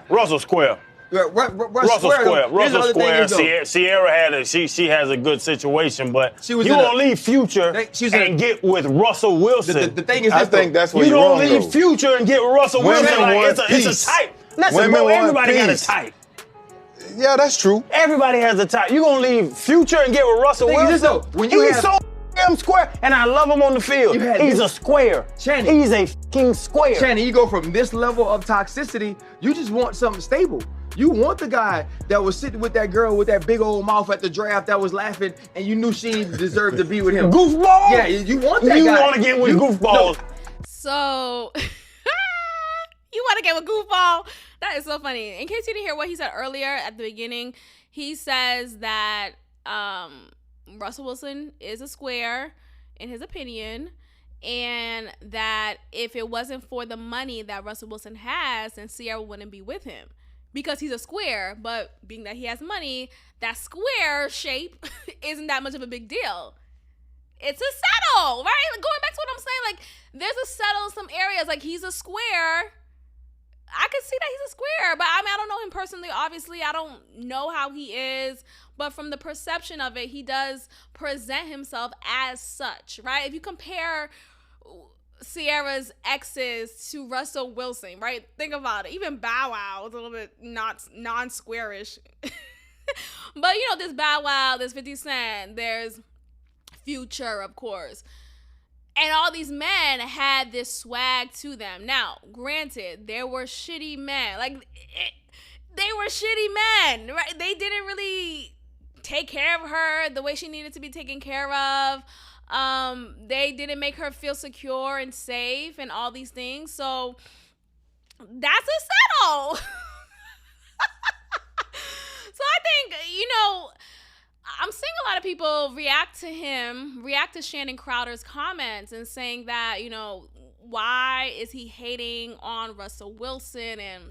Russell Square. Russell Square. Sierra had she has a good situation, but you don't leave Future and get with Russell Wilson. The thing is, I think that's where you don't leave Future and get with Russell Wilson. Like, it's a type. Listen, bro, everybody got a type. Yeah, that's true. Everybody has a type. You gonna leave Future and get with Russell Wilson? He's so damn square, and I love him on the field. He's a square. Channing. He's a fucking square. Channing, you go from this level of toxicity, you just want something stable. You want the guy that was sitting with that girl with that big old mouth at the draft that was laughing and you knew she deserved to be with him. Goofball? Yeah, you want that guy. You want to get with goofballs. No. So, you want to get with goofball? That is so funny. In case you didn't hear what he said earlier at the beginning, he says that Russell Wilson is a square, in his opinion, and that if it wasn't for the money that Russell Wilson has, then Ciara wouldn't be with him. Because he's a square, but being that he has money, that square shape isn't that much of a big deal. It's a settle, right? Like, going back to what I'm saying, like, there's a settle in some areas. Like, he's a square. I could see that he's a square, but I mean, I don't know him personally. Obviously, I don't know how he is, but from the perception of it, he does present himself as such, right? If you compare Ciara's exes to Russell Wilson, right? Think about it. Even Bow Wow is a little bit not non-squarish. But, you know, there's Bow Wow, there's 50 Cent, there's Future, of course. And all these men had this swag to them. Now, granted, there were shitty men. They were shitty men, right? They didn't really take care of her the way she needed to be taken care of. They didn't make her feel secure and safe and all these things. So that's a settle. So I think, you know, I'm seeing a lot of people react to Shannon Crowder's comments and saying that, you know, why is he hating on Russell Wilson? And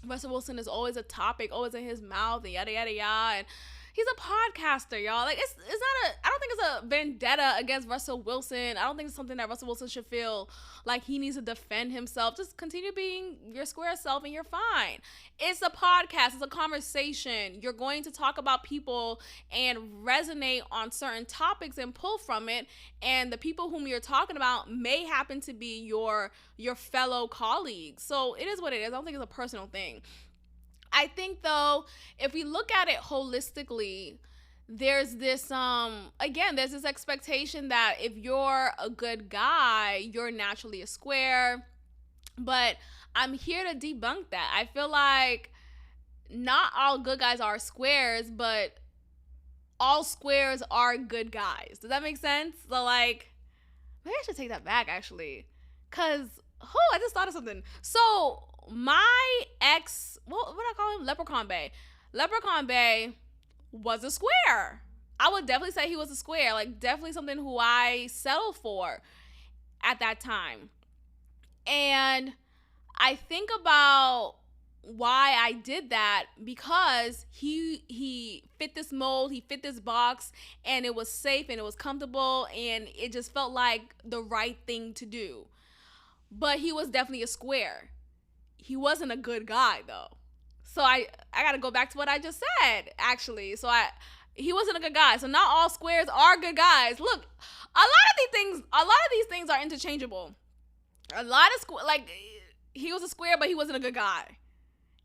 Russell Wilson is always a topic, always in his mouth, and yada, yada, yada. And he's a podcaster, y'all. Like, I don't think it's a vendetta against Russell Wilson. I don't think it's something that Russell Wilson should feel like he needs to defend himself. Just continue being your square self and you're fine. It's a podcast. It's a conversation. You're going to talk about people and resonate on certain topics and pull from it. And the people whom you're talking about may happen to be your fellow colleagues. So it is what it is. I don't think it's a personal thing. I think, though, if we look at it holistically, there's this, there's this expectation that if you're a good guy, you're naturally a square. But I'm here to debunk that. I feel like not all good guys are squares, but all squares are good guys. Does that make sense? So, like, maybe I should take that back, actually. Because, I just thought of something. So, my ex, what I call him? Leprechaun Bay. Leprechaun Bay was a square. I would definitely say he was a square. Like, definitely something who I settled for at that time. And I think about why I did that, because he fit this mold, he fit this box, and it was safe and it was comfortable and it just felt like the right thing to do. But he was definitely a square. He wasn't a good guy, though. So I got to go back to what I just said, actually. So he wasn't a good guy. So not all squares are good guys. Look, a lot of these things are interchangeable. A lot of he was a square, but he wasn't a good guy.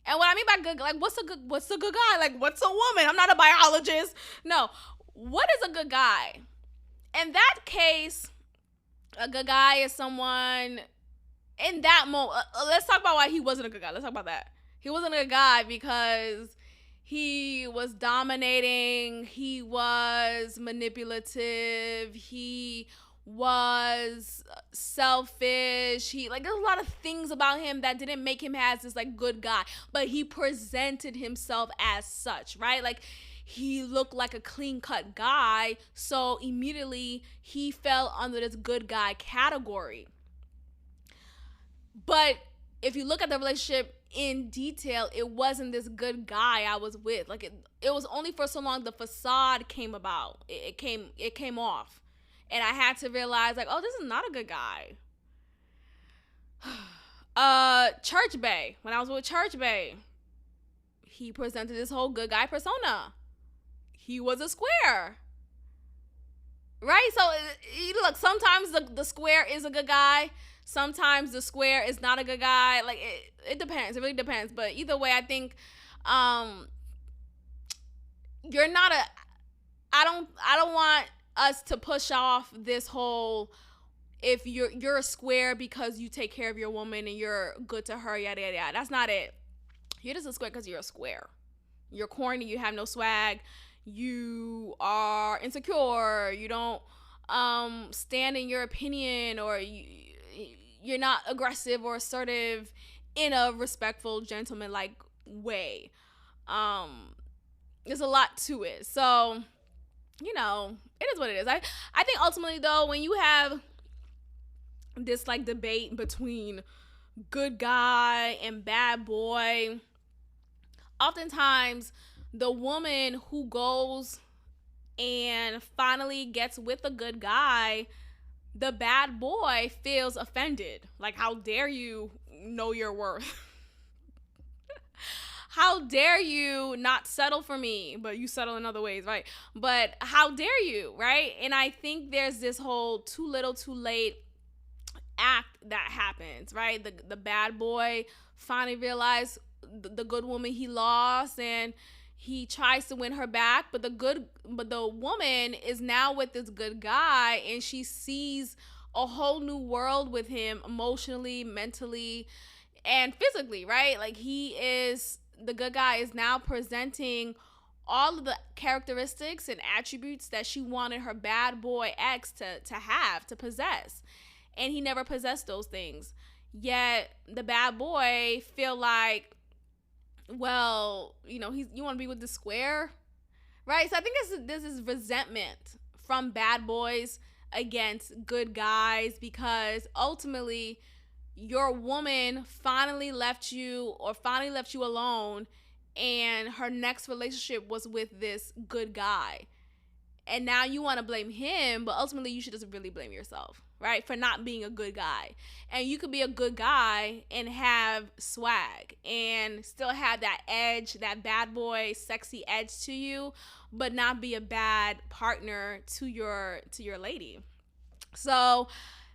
And what I mean by good, like, what's a good guy? Like, what's a woman? I'm not a biologist. No. What is a good guy? In that case, a good guy is someone. In that moment, let's talk about why he wasn't a good guy. Let's talk about that. He wasn't a good guy because he was dominating. He was manipulative. He was selfish. There's a lot of things about him that didn't make him as this, like, good guy. But he presented himself as such, right? Like, he looked like a clean-cut guy. So immediately he fell under this good guy category. But if you look at the relationship in detail, it wasn't this good guy I was with. Like, it was only for so long the facade came about. It came off. And I had to realize, like, oh, this is not a good guy. Church Bay. When I was with Church Bay, he presented this whole good guy persona. He was a square. Right? So, look, sometimes the square is a good guy. Sometimes the square is not a good guy. Like, it depends. It really depends. But either way, I think you're not I don't want us to push off this whole, if you're a square because you take care of your woman and you're good to her, yada, yada, yada. That's not it. You're just a square because you're a square. You're corny. You have no swag. You are insecure. You don't stand in your opinion, or you're not aggressive or assertive in a respectful, gentleman-like way. There's a lot to it. So, you know, it is what it is. I think ultimately, though, when you have this like debate between good guy and bad boy, oftentimes the woman who goes and finally gets with a good guy, the bad boy feels offended. Like, how dare you know your worth? How dare you not settle for me, but you settle in other ways, right? But how dare you, right? And I think there's this whole too little, too late act that happens, right? The bad boy finally realized the good woman he lost, and he tries to win her back, but the woman is now with this good guy, and she sees a whole new world with him, emotionally, mentally, and physically, right? Like, the good guy is now presenting all of the characteristics and attributes that she wanted her bad boy ex to possess. And he never possessed those things. Yet the bad boy feel like, well, you know, you want to be with the square, right? So I think this is resentment from bad boys against good guys, because ultimately your woman finally left you alone, and her next relationship was with this good guy. And now you want to blame him, but ultimately you should just really blame yourself, right? For not being a good guy. And you could be a good guy and have swag and still have that edge, that bad boy, sexy edge to you, but not be a bad partner to your lady. So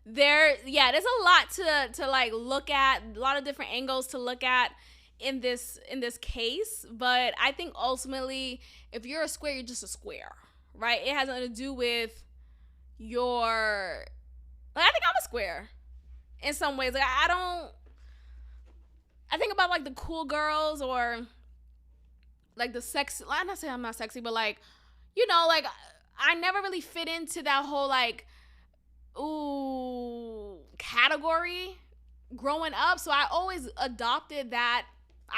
there's a lot to like look at, a lot of different angles to look at in this case. But I think ultimately, if you're a square, you're just a square, right? It has nothing to do with your, like, I think I'm a square in some ways. Like, I think about like the cool girls, or like the sexy, I'm not saying I'm not sexy, but like, you know, like I never really fit into that whole like category growing up. So I always adopted that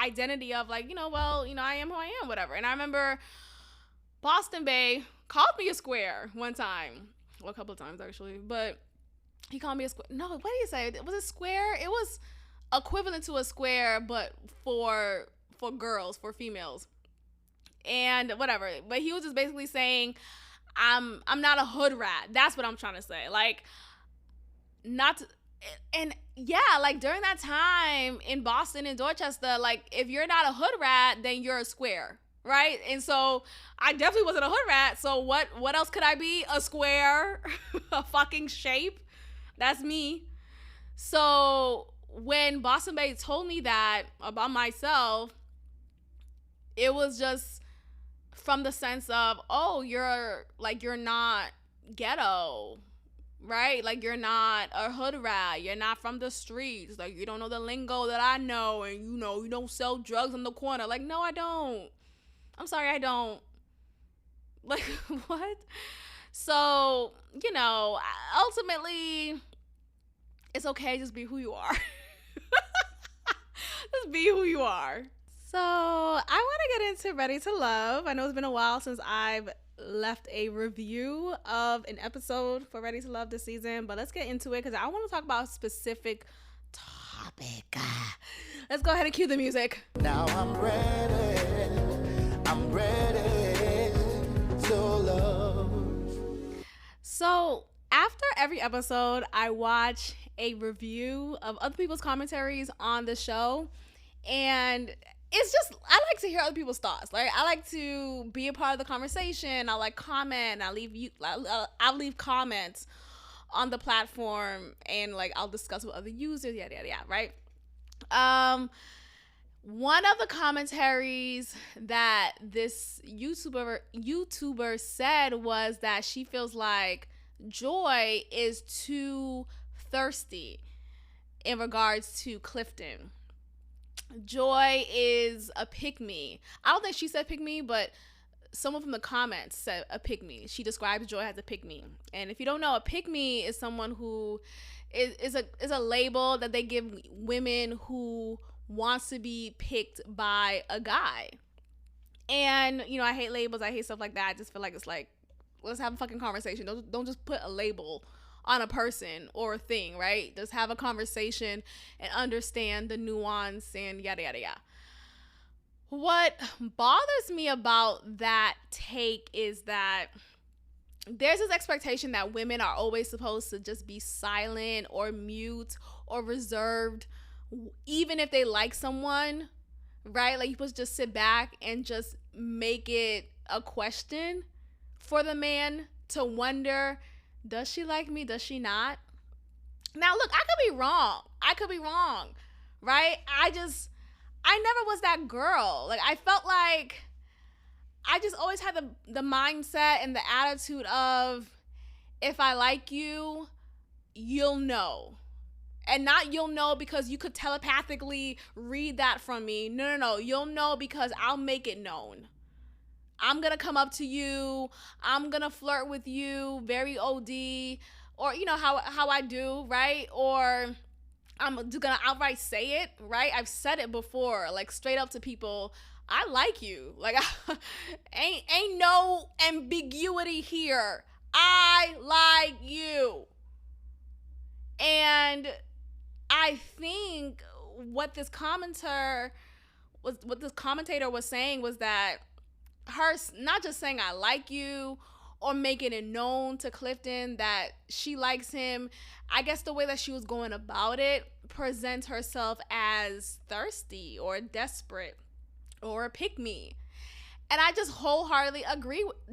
identity of like, you know, well, you know, I am who I am, whatever. And I remember Boston Bay called me a square one time. Well, a couple of times actually, but he called me a square. No, what did he say? Was it square? It was equivalent to a square, but for girls, for females, and whatever. But he was just basically saying, I'm not a hood rat. That's what I'm trying to say. Like, not to, and yeah, like during that time in Boston and Dorchester, like if you're not a hood rat, then you're a square, right? And so I definitely wasn't a hood rat. So what else could I be? A square, a fucking shape. That's me. So when Boston Bay told me that about myself, it was just from the sense of, oh, you're not ghetto, right? Like, you're not a hood rat. You're not from the streets. Like, you don't know the lingo that I know, and you know, you don't sell drugs on the corner. Like, no, I don't. I'm sorry, I don't. Like, what? So, you know, ultimately, it's okay. Just be who you are. Just be who you are. So I want to get into Ready to Love. I know it's been a while since I've left a review of an episode for Ready to Love this season, but let's get into it because I want to talk about a specific topic. Let's go ahead and cue the music. Now I'm ready to love. So after every episode, I watch a review of other people's commentaries on the show, and it's just, I like to hear other people's thoughts. Like, I like to be a part of the conversation. I like comment. I'll leave comments on the platform, and like I'll discuss with other users. Yada yada yada. Right. One of the commentaries that this YouTuber said was that she feels like Joy is too thirsty in regards to Clifton. Joy is a pick me. I don't think she said pick me, but someone from the comments said a pick me. She describes Joy as a pick me. And if you don't know, a pick me is someone who is a label that they give women who wants to be picked by a guy. And I hate labels. I hate stuff like that. I just feel like it's like, let's have a fucking conversation. Don't just put a label on a person or a thing, right? Just have a conversation and understand the nuance and yada yada yada. What bothers me about that take is that there's this expectation that women are always supposed to just be silent or mute or reserved, even if they like someone, right? Like, you're supposed to just sit back and just make it a question for the man to wonder, does she like me? Does she not? Now, look, I could be wrong, right? I never was that girl. Like, I felt like I just always had the mindset and the attitude of, if I like you, you'll know. And not you'll know because you could telepathically read that from me. No. You'll know because I'll make it known. I'm going to come up to you. I'm going to flirt with you very OD. Or, how I do, right? Or I'm going to outright say it, right? I've said it before, like straight up to people. I like you. Like, ain't no ambiguity here. I like you. And I think what this commentator was saying was that her not just saying I like you or making it known to Clifton that she likes him, I guess the way that she was going about it presents herself as thirsty or desperate or a pick me. And I just wholeheartedly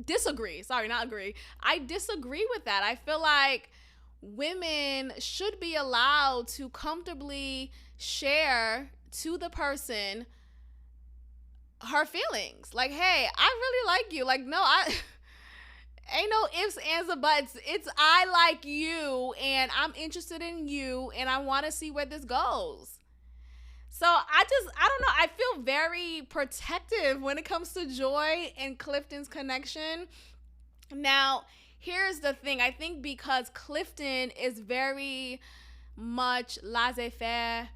disagree with that. I feel like women should be allowed to comfortably share to the person her feelings. Like, hey, I really like you. Like, no, I ain't no ifs, ands, or buts. It's I like you and I'm interested in you and I want to see where this goes. So I don't know. I feel very protective when it comes to Joy and Clifton's connection. Now, here's the thing. I think because Clifton is very much laissez-faire,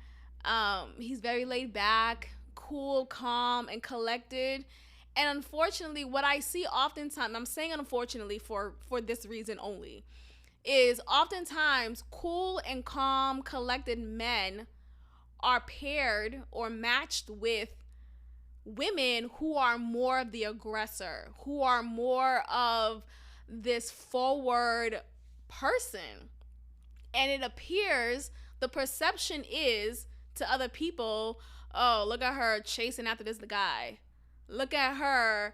he's very laid back, cool, calm, and collected. And unfortunately, what I see oftentimes, I'm saying unfortunately for this reason only, is oftentimes cool and calm, collected men are paired or matched with women who are more of the aggressor, who are more of this forward person. And it appears, the perception is to other people, oh, look at her chasing after this guy. Look at her,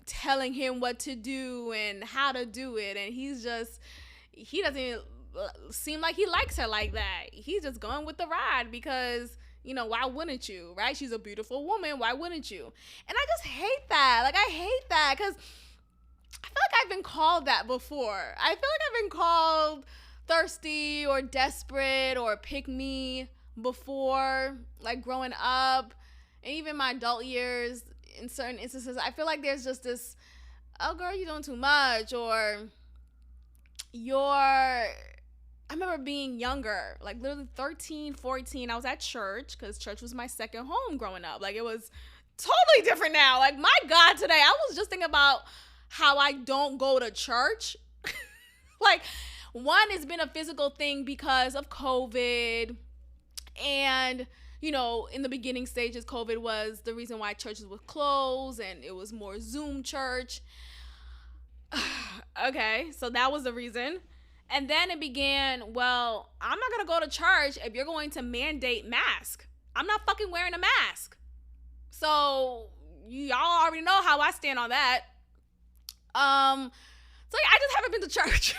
telling him what to do and how to do it. And he doesn't even seem like he likes her like that. He's just going with the ride because, why wouldn't you, right? She's a beautiful woman. Why wouldn't you? And I just hate that. Like, I hate that because I feel like I've been called that before. I feel like I've been called thirsty or desperate or pick me before, like growing up and even my adult years. In certain instances, I feel like there's just this, oh girl, you're doing too much, or I remember being younger, like literally 13, 14. I was at church because church was my second home growing up. Like, it was totally different now. Like, my God, today I was just thinking about how I don't go to church. Like, one, it's been a physical thing because of COVID. And, in the beginning stages, COVID was the reason why churches were closed and it was more Zoom church. Okay, so that was the reason. And then it began, well, I'm not going to go to church if you're going to mandate mask. I'm not fucking wearing a mask. So y'all already know how I stand on that. So yeah, I just haven't been to church.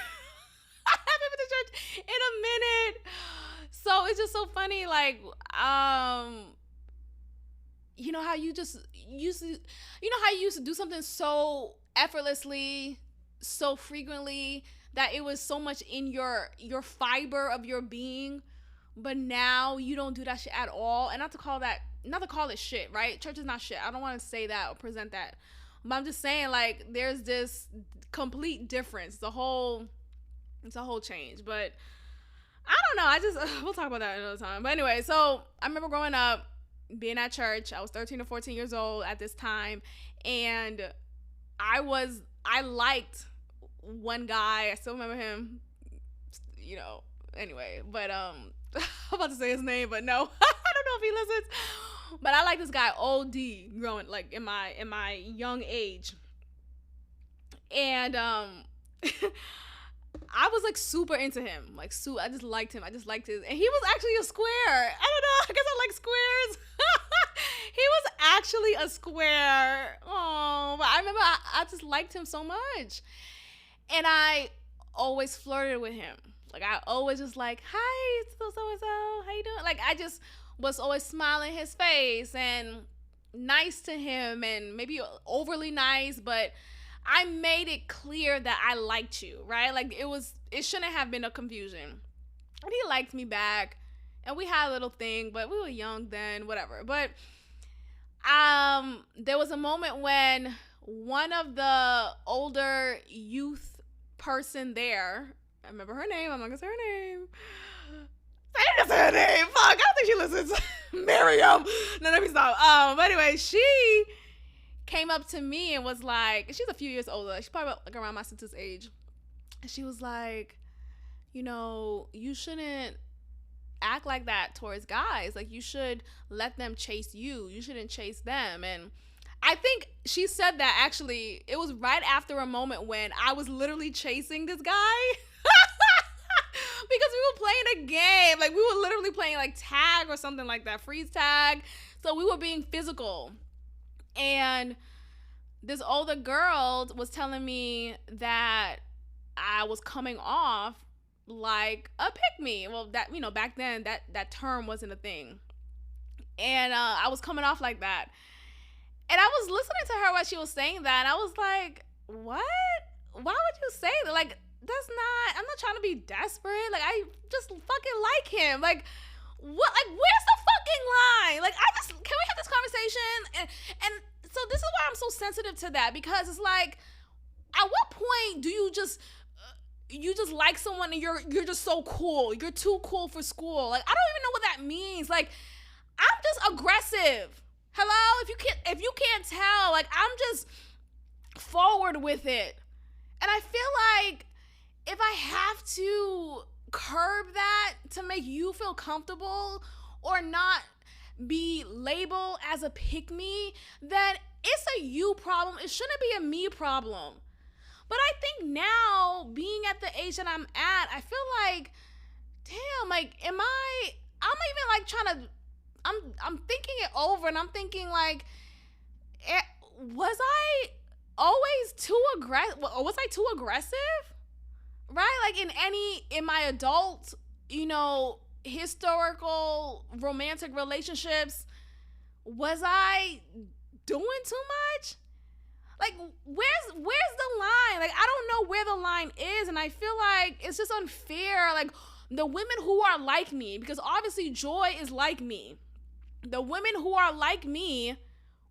I haven't been to church in a minute. So it's just so funny, like, how you just used to, how you used to do something so effortlessly, so frequently, that it was so much in your fiber of your being. but now you don't do that shit at all. And not to call it shit, right? Church is not shit. I don't want to say that or present that. But I'm just saying, like, there's this complete difference. It's a whole change. But I don't know. We'll talk about that another time. But anyway, so I remember growing up, being at church. I was 13 or 14 years old at this time. And I liked one guy. I still remember him, you know, anyway. But, I'm about to say his name, but no. I don't know if he listens. But I like this guy, OD, growing, like, in my young age. And, I was like super into him. Like, I just liked him. I just liked his, and he was actually a square. I don't know. I guess I like squares. He was actually a square. Oh, but I remember I just liked him so much. And I always flirted with him. Like, I always was like, hi, so-and-so, how you doing? Like, I just was always smiling his face and nice to him, and maybe overly nice, but I made it clear that I liked you, right? Like, it shouldn't have been a confusion. And he liked me back, and we had a little thing, but we were young then, whatever. But there was a moment when one of the older youth person there, I remember her name, I'm not gonna say her name. I didn't say her name. Fuck, I don't think she listens. Miriam. No, let me stop. But anyway, she came up to me and was like, she's a few years older. She's probably like around my sister's age. And she was like, you know, you shouldn't act like that towards guys. Like, you should let them chase you. You shouldn't chase them. And I think she said that actually, it was right after a moment when I was literally chasing this guy. Because we were playing a game. Like, we were literally playing like tag or something like that, freeze tag. So we were being physical. And this older girl was telling me that I was coming off like a pick-me. Well, that, you know, back then that term wasn't a thing. And I was coming off like that. And I was listening to her while she was saying that, and I was like, what? Why would you say that? Like, I'm not trying to be desperate. Like, I just fucking like him. Like, what? Like, where's the fucking line? Like, can we have this conversation? And so this is why I'm so sensitive to that, because it's like, at what point do you just like someone and you're just so cool? You're too cool for school. Like, I don't even know what that means. Like, I'm just aggressive. Hello? If you can't tell, like, I'm just forward with it. And I feel like if I have to curb that to make you feel comfortable or not be labeled as a pick-me, then it's a you problem. It shouldn't be a me problem. But I think now, being at the age that I'm at, I feel like, damn, like, I'm even like trying to, I'm thinking it over, and I'm thinking like, was I always too aggressive? Was I too aggressive? Right? Like, in my adult, you know, historical romantic relationships, was I doing too much? Like, where's the line? Like, I don't know where the line is, and I feel like it's just unfair. Like, the women who are like me, because obviously Joy is like me, the women who are like me,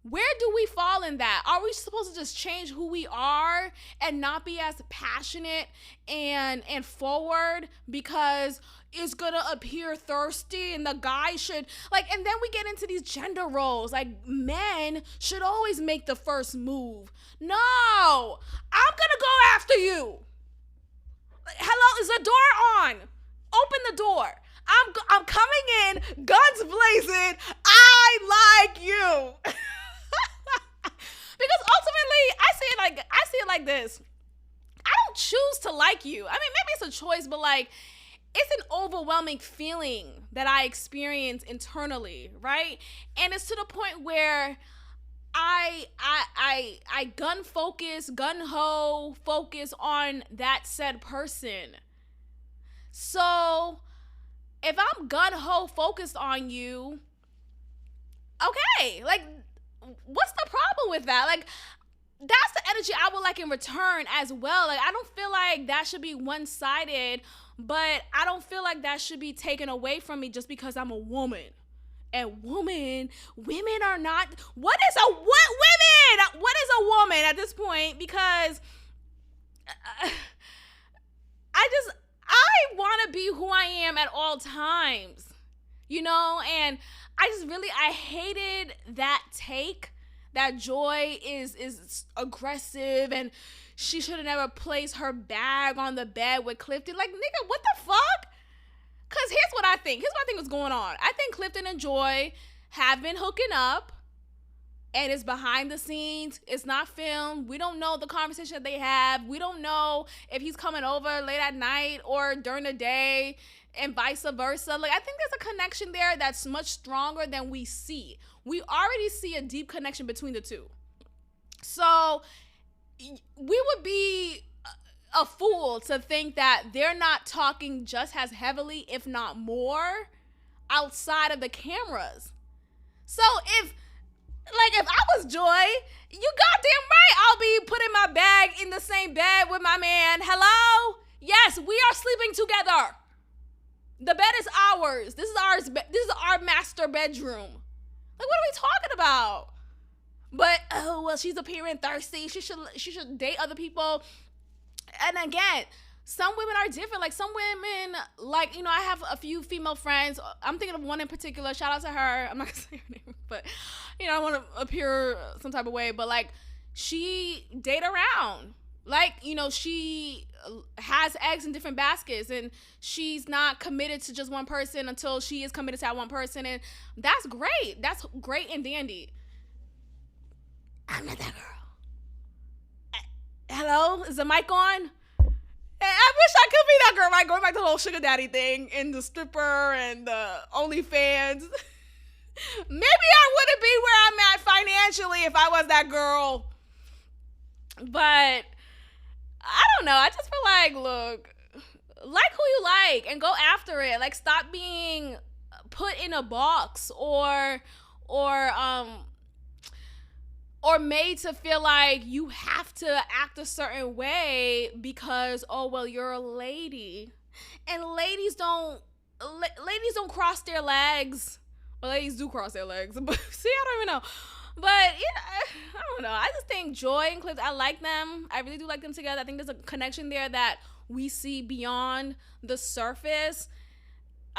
where do we fall in that? Are we supposed to just change who we are and not be as passionate and forward because it's gonna appear thirsty, and the guy should, like, and then we get into these gender roles, like, men should always make the first move. No, I'm gonna go after you. Hello, is the door on? Open the door. I'm coming in, guns blazing. I like you. Because ultimately, I see it like this. I don't choose to like you. I mean, maybe it's a choice, but like, it's an overwhelming feeling that I experience internally, right? And it's to the point where I gun-ho focus on that said person. So if I'm gun-ho focused on you, okay, like, what's the problem with that? Like, that's the energy I would like in return as well. Like, I don't feel like that should be one-sided, but I don't feel like that should be taken away from me just because I'm a woman. And women are not, what is a woman at this point? Because I want to be who I am at all times, you know? And I hated that take that Joy is aggressive and she should have never placed her bag on the bed with Clifton. Like, nigga, what the fuck? Because here's what I think was going on. I think Clifton and Joy have been hooking up, and it's behind the scenes. It's not filmed. We don't know the conversation that they have. We don't know if he's coming over late at night or during the day and vice versa. Like, I think there's a connection there that's much stronger than we see. We already see a deep connection between the two. So we would be a fool to think that they're not talking just as heavily, if not more, outside of the cameras. So if I was Joy, you goddamn right I'll be putting my bag in the same bed with my man. Hello? Yes, we are sleeping together. The bed is ours. This is ours. This is our master bedroom. Like, what are we talking about? But, oh, well, she's appearing thirsty. She should date other people. And again, some women are different. Like, some women, like, you know, I have a few female friends. I'm thinking of one in particular. Shout out to her. I'm not going to say her name, but, you know, I want to appear some type of way. But, like, she date around. Like, you know, she has eggs in different baskets, and she's not committed to just one person until she is committed to that one person. And that's great. That's great and dandy. I'm not that girl. Hello? Is the mic on? I wish I could be that girl, right? Going back to the whole sugar daddy thing and the stripper and the OnlyFans. Maybe I wouldn't be where I'm at financially if I was that girl. But I don't know. I just feel like, look, like who you like and go after it. Like, stop being put in a box or made to feel like you have to act a certain way because, oh, well, you're a lady. And ladies don't cross their legs. Well, ladies do cross their legs. But see, I don't even know. But yeah, I don't know. I just think Joy and Cliff, I like them. I really do like them together. I think there's a connection there that we see beyond the surface.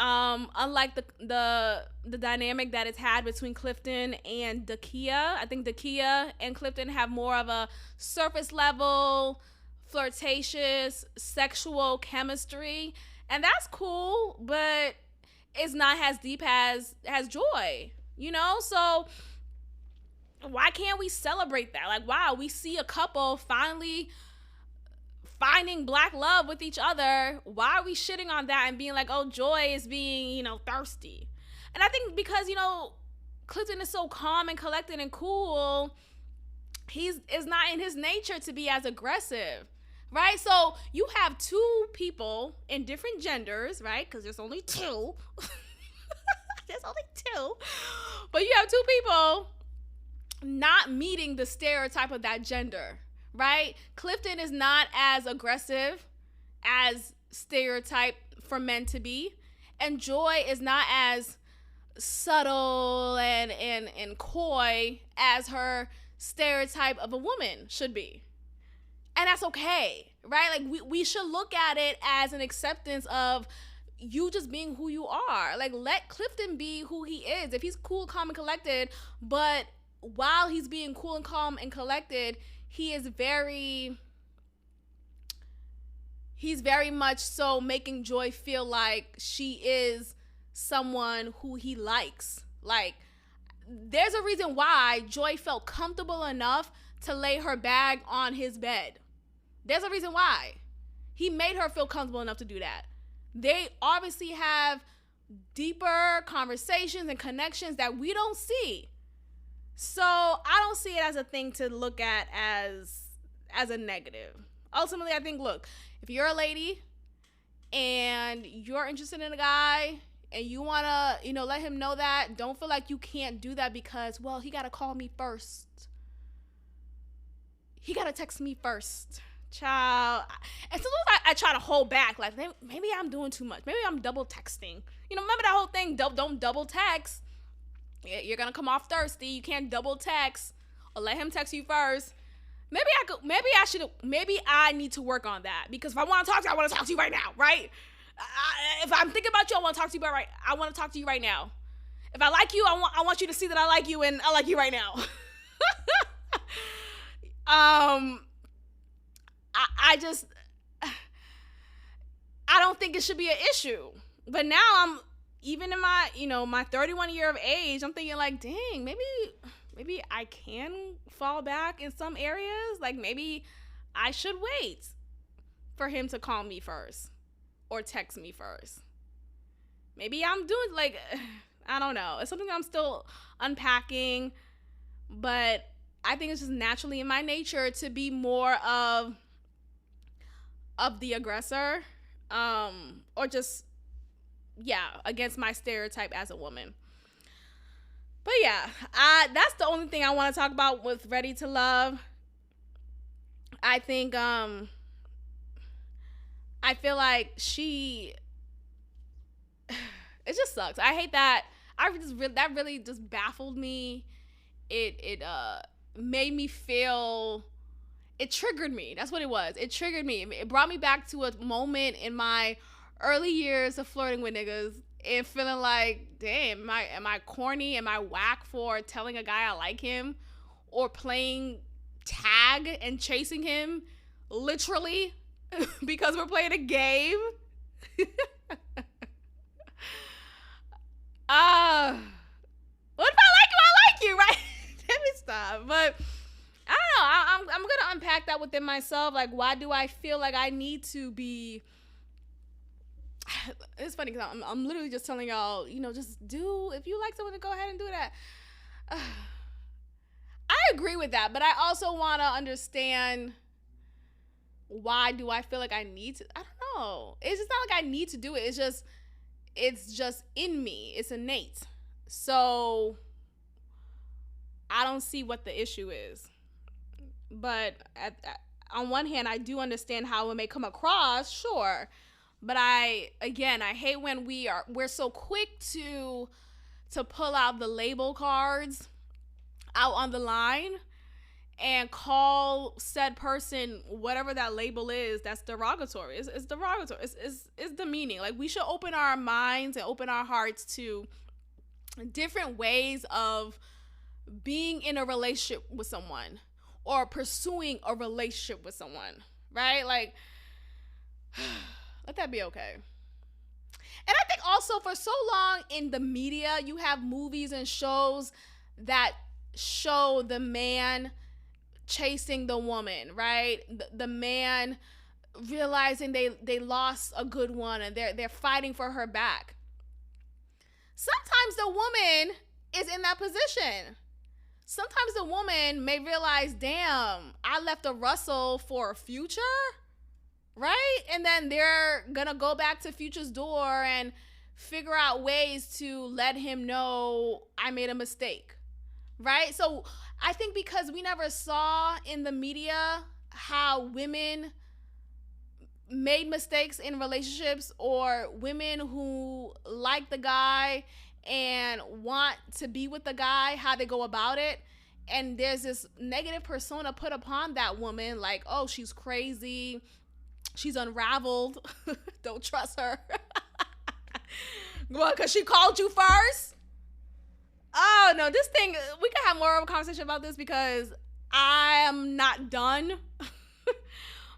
Unlike the dynamic that it's had between Clifton and Dakia. I think Dakia and Clifton have more of a surface level, flirtatious, sexual chemistry. And that's cool, but it's not as deep as Joy, you know? So why can't we celebrate that? Like, wow, we see a couple finally finding black love with each other. Why are we shitting on that and being like, oh, Joy is being, you know, thirsty? And I think because, you know, Clifton is so calm and collected and cool, it's not in his nature to be as aggressive, right? So you have two people in different genders, right? Because there's only two. There's only two. But you have two people not meeting the stereotype of that gender, right? Clifton is not as aggressive as stereotype for men to be, and Joy is not as subtle and coy as her stereotype of a woman should be. And that's okay, right? Like, we should look at it as an acceptance of you just being who you are. Like, let Clifton be who he is. If he's cool, calm, and collected, but while he's being cool and calm and collected, he's very much so making Joy feel like she is someone who he likes. Like, there's a reason why Joy felt comfortable enough to lay her bag on his bed. There's a reason why. He made her feel comfortable enough to do that. They obviously have deeper conversations and connections that we don't see. So I don't see it as a thing to look at as a negative. Ultimately, I think, look, if you're a lady and you're interested in a guy and you want to, you know, let him know that, don't feel like you can't do that because, well, he got to call me first. he got to text me first. Child. And sometimes I try to hold back. Like, maybe I'm doing too much. Maybe I'm double texting. You know, remember that whole thing? Don't double text. You're going to come off thirsty. You can't double text. Or let him text you first. Maybe I need to work on that. Because if I want to talk to you, I want to talk to you right now, right? If I'm thinking about you, I want to talk to you I want to talk to you right now. If I like you, I want you to see that I like you, and I like you right now. I don't think it should be an issue. But now I'm, even in my, my 31 year of age, I'm thinking like, dang, maybe I can fall back in some areas. Like, maybe I should wait for him to call me first or text me first. Maybe I'm doing, like, I don't know. It's something I'm still unpacking, but I think it's just naturally in my nature to be more of the aggressor, or just, against my stereotype as a woman. But yeah, that's the only thing I want to talk about with Ready to Love. I think, I feel like it just sucks. I hate that. That really just baffled me. It made me feel, it triggered me. That's what it was. It triggered me. It brought me back to a moment in my early years of flirting with niggas and feeling like, damn, am I corny? Am I whack for telling a guy I like him or playing tag and chasing him literally because we're playing a game? What if I like you, right? Let me stop. But I don't know. I'm gonna unpack that within myself. Like, why do I feel like I need to be? It's funny because I'm literally just telling y'all, just do, if you like someone, to go ahead and do that. I agree with that, but I also want to understand, why do I feel like I need to? I don't know. It's just not like I need to do it. It's just in me. It's innate. So I don't see what the issue is. But on one hand, I do understand how it may come across, sure. But I hate when we're so quick to pull out the label cards out on the line and call said person whatever that label is that's derogatory. It's derogatory. It's demeaning. Like, we should open our minds and open our hearts to different ways of being in a relationship with someone or pursuing a relationship with someone, right? Like, let that be okay. And I think also, for so long in the media, you have movies and shows that show the man chasing the woman, right? The man realizing they lost a good one and they're fighting for her back. Sometimes the woman is in that position. Sometimes the woman may realize, damn, I left a Russell for a Future, right? And then they're gonna go back to Future's door and figure out ways to let him know I made a mistake, right? So I think because we never saw in the media how women made mistakes in relationships, or women who like the guy and want to be with the guy, how they go about it. And there's this negative persona put upon that woman, like, oh, she's crazy, she's unraveled, don't trust her. Well, because she called you first? Oh, no, this thing, we can have more of a conversation about this because I am not done.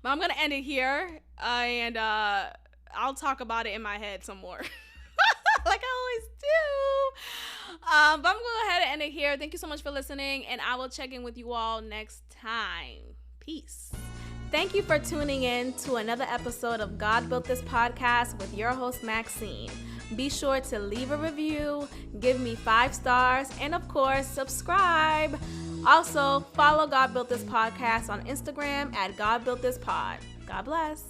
But I'm going to end it here, and I'll talk about it in my head some more. Like I always do. But I'm going to go ahead and end it here. Thank you so much for listening, and I will check in with you all next time. Peace. Thank you for tuning in to another episode of God Built This Podcast with your host, Maxine. Be sure to leave a review, give me 5 stars, and of course, subscribe. Also, follow God Built This Podcast on Instagram at God Built This Pod. God bless.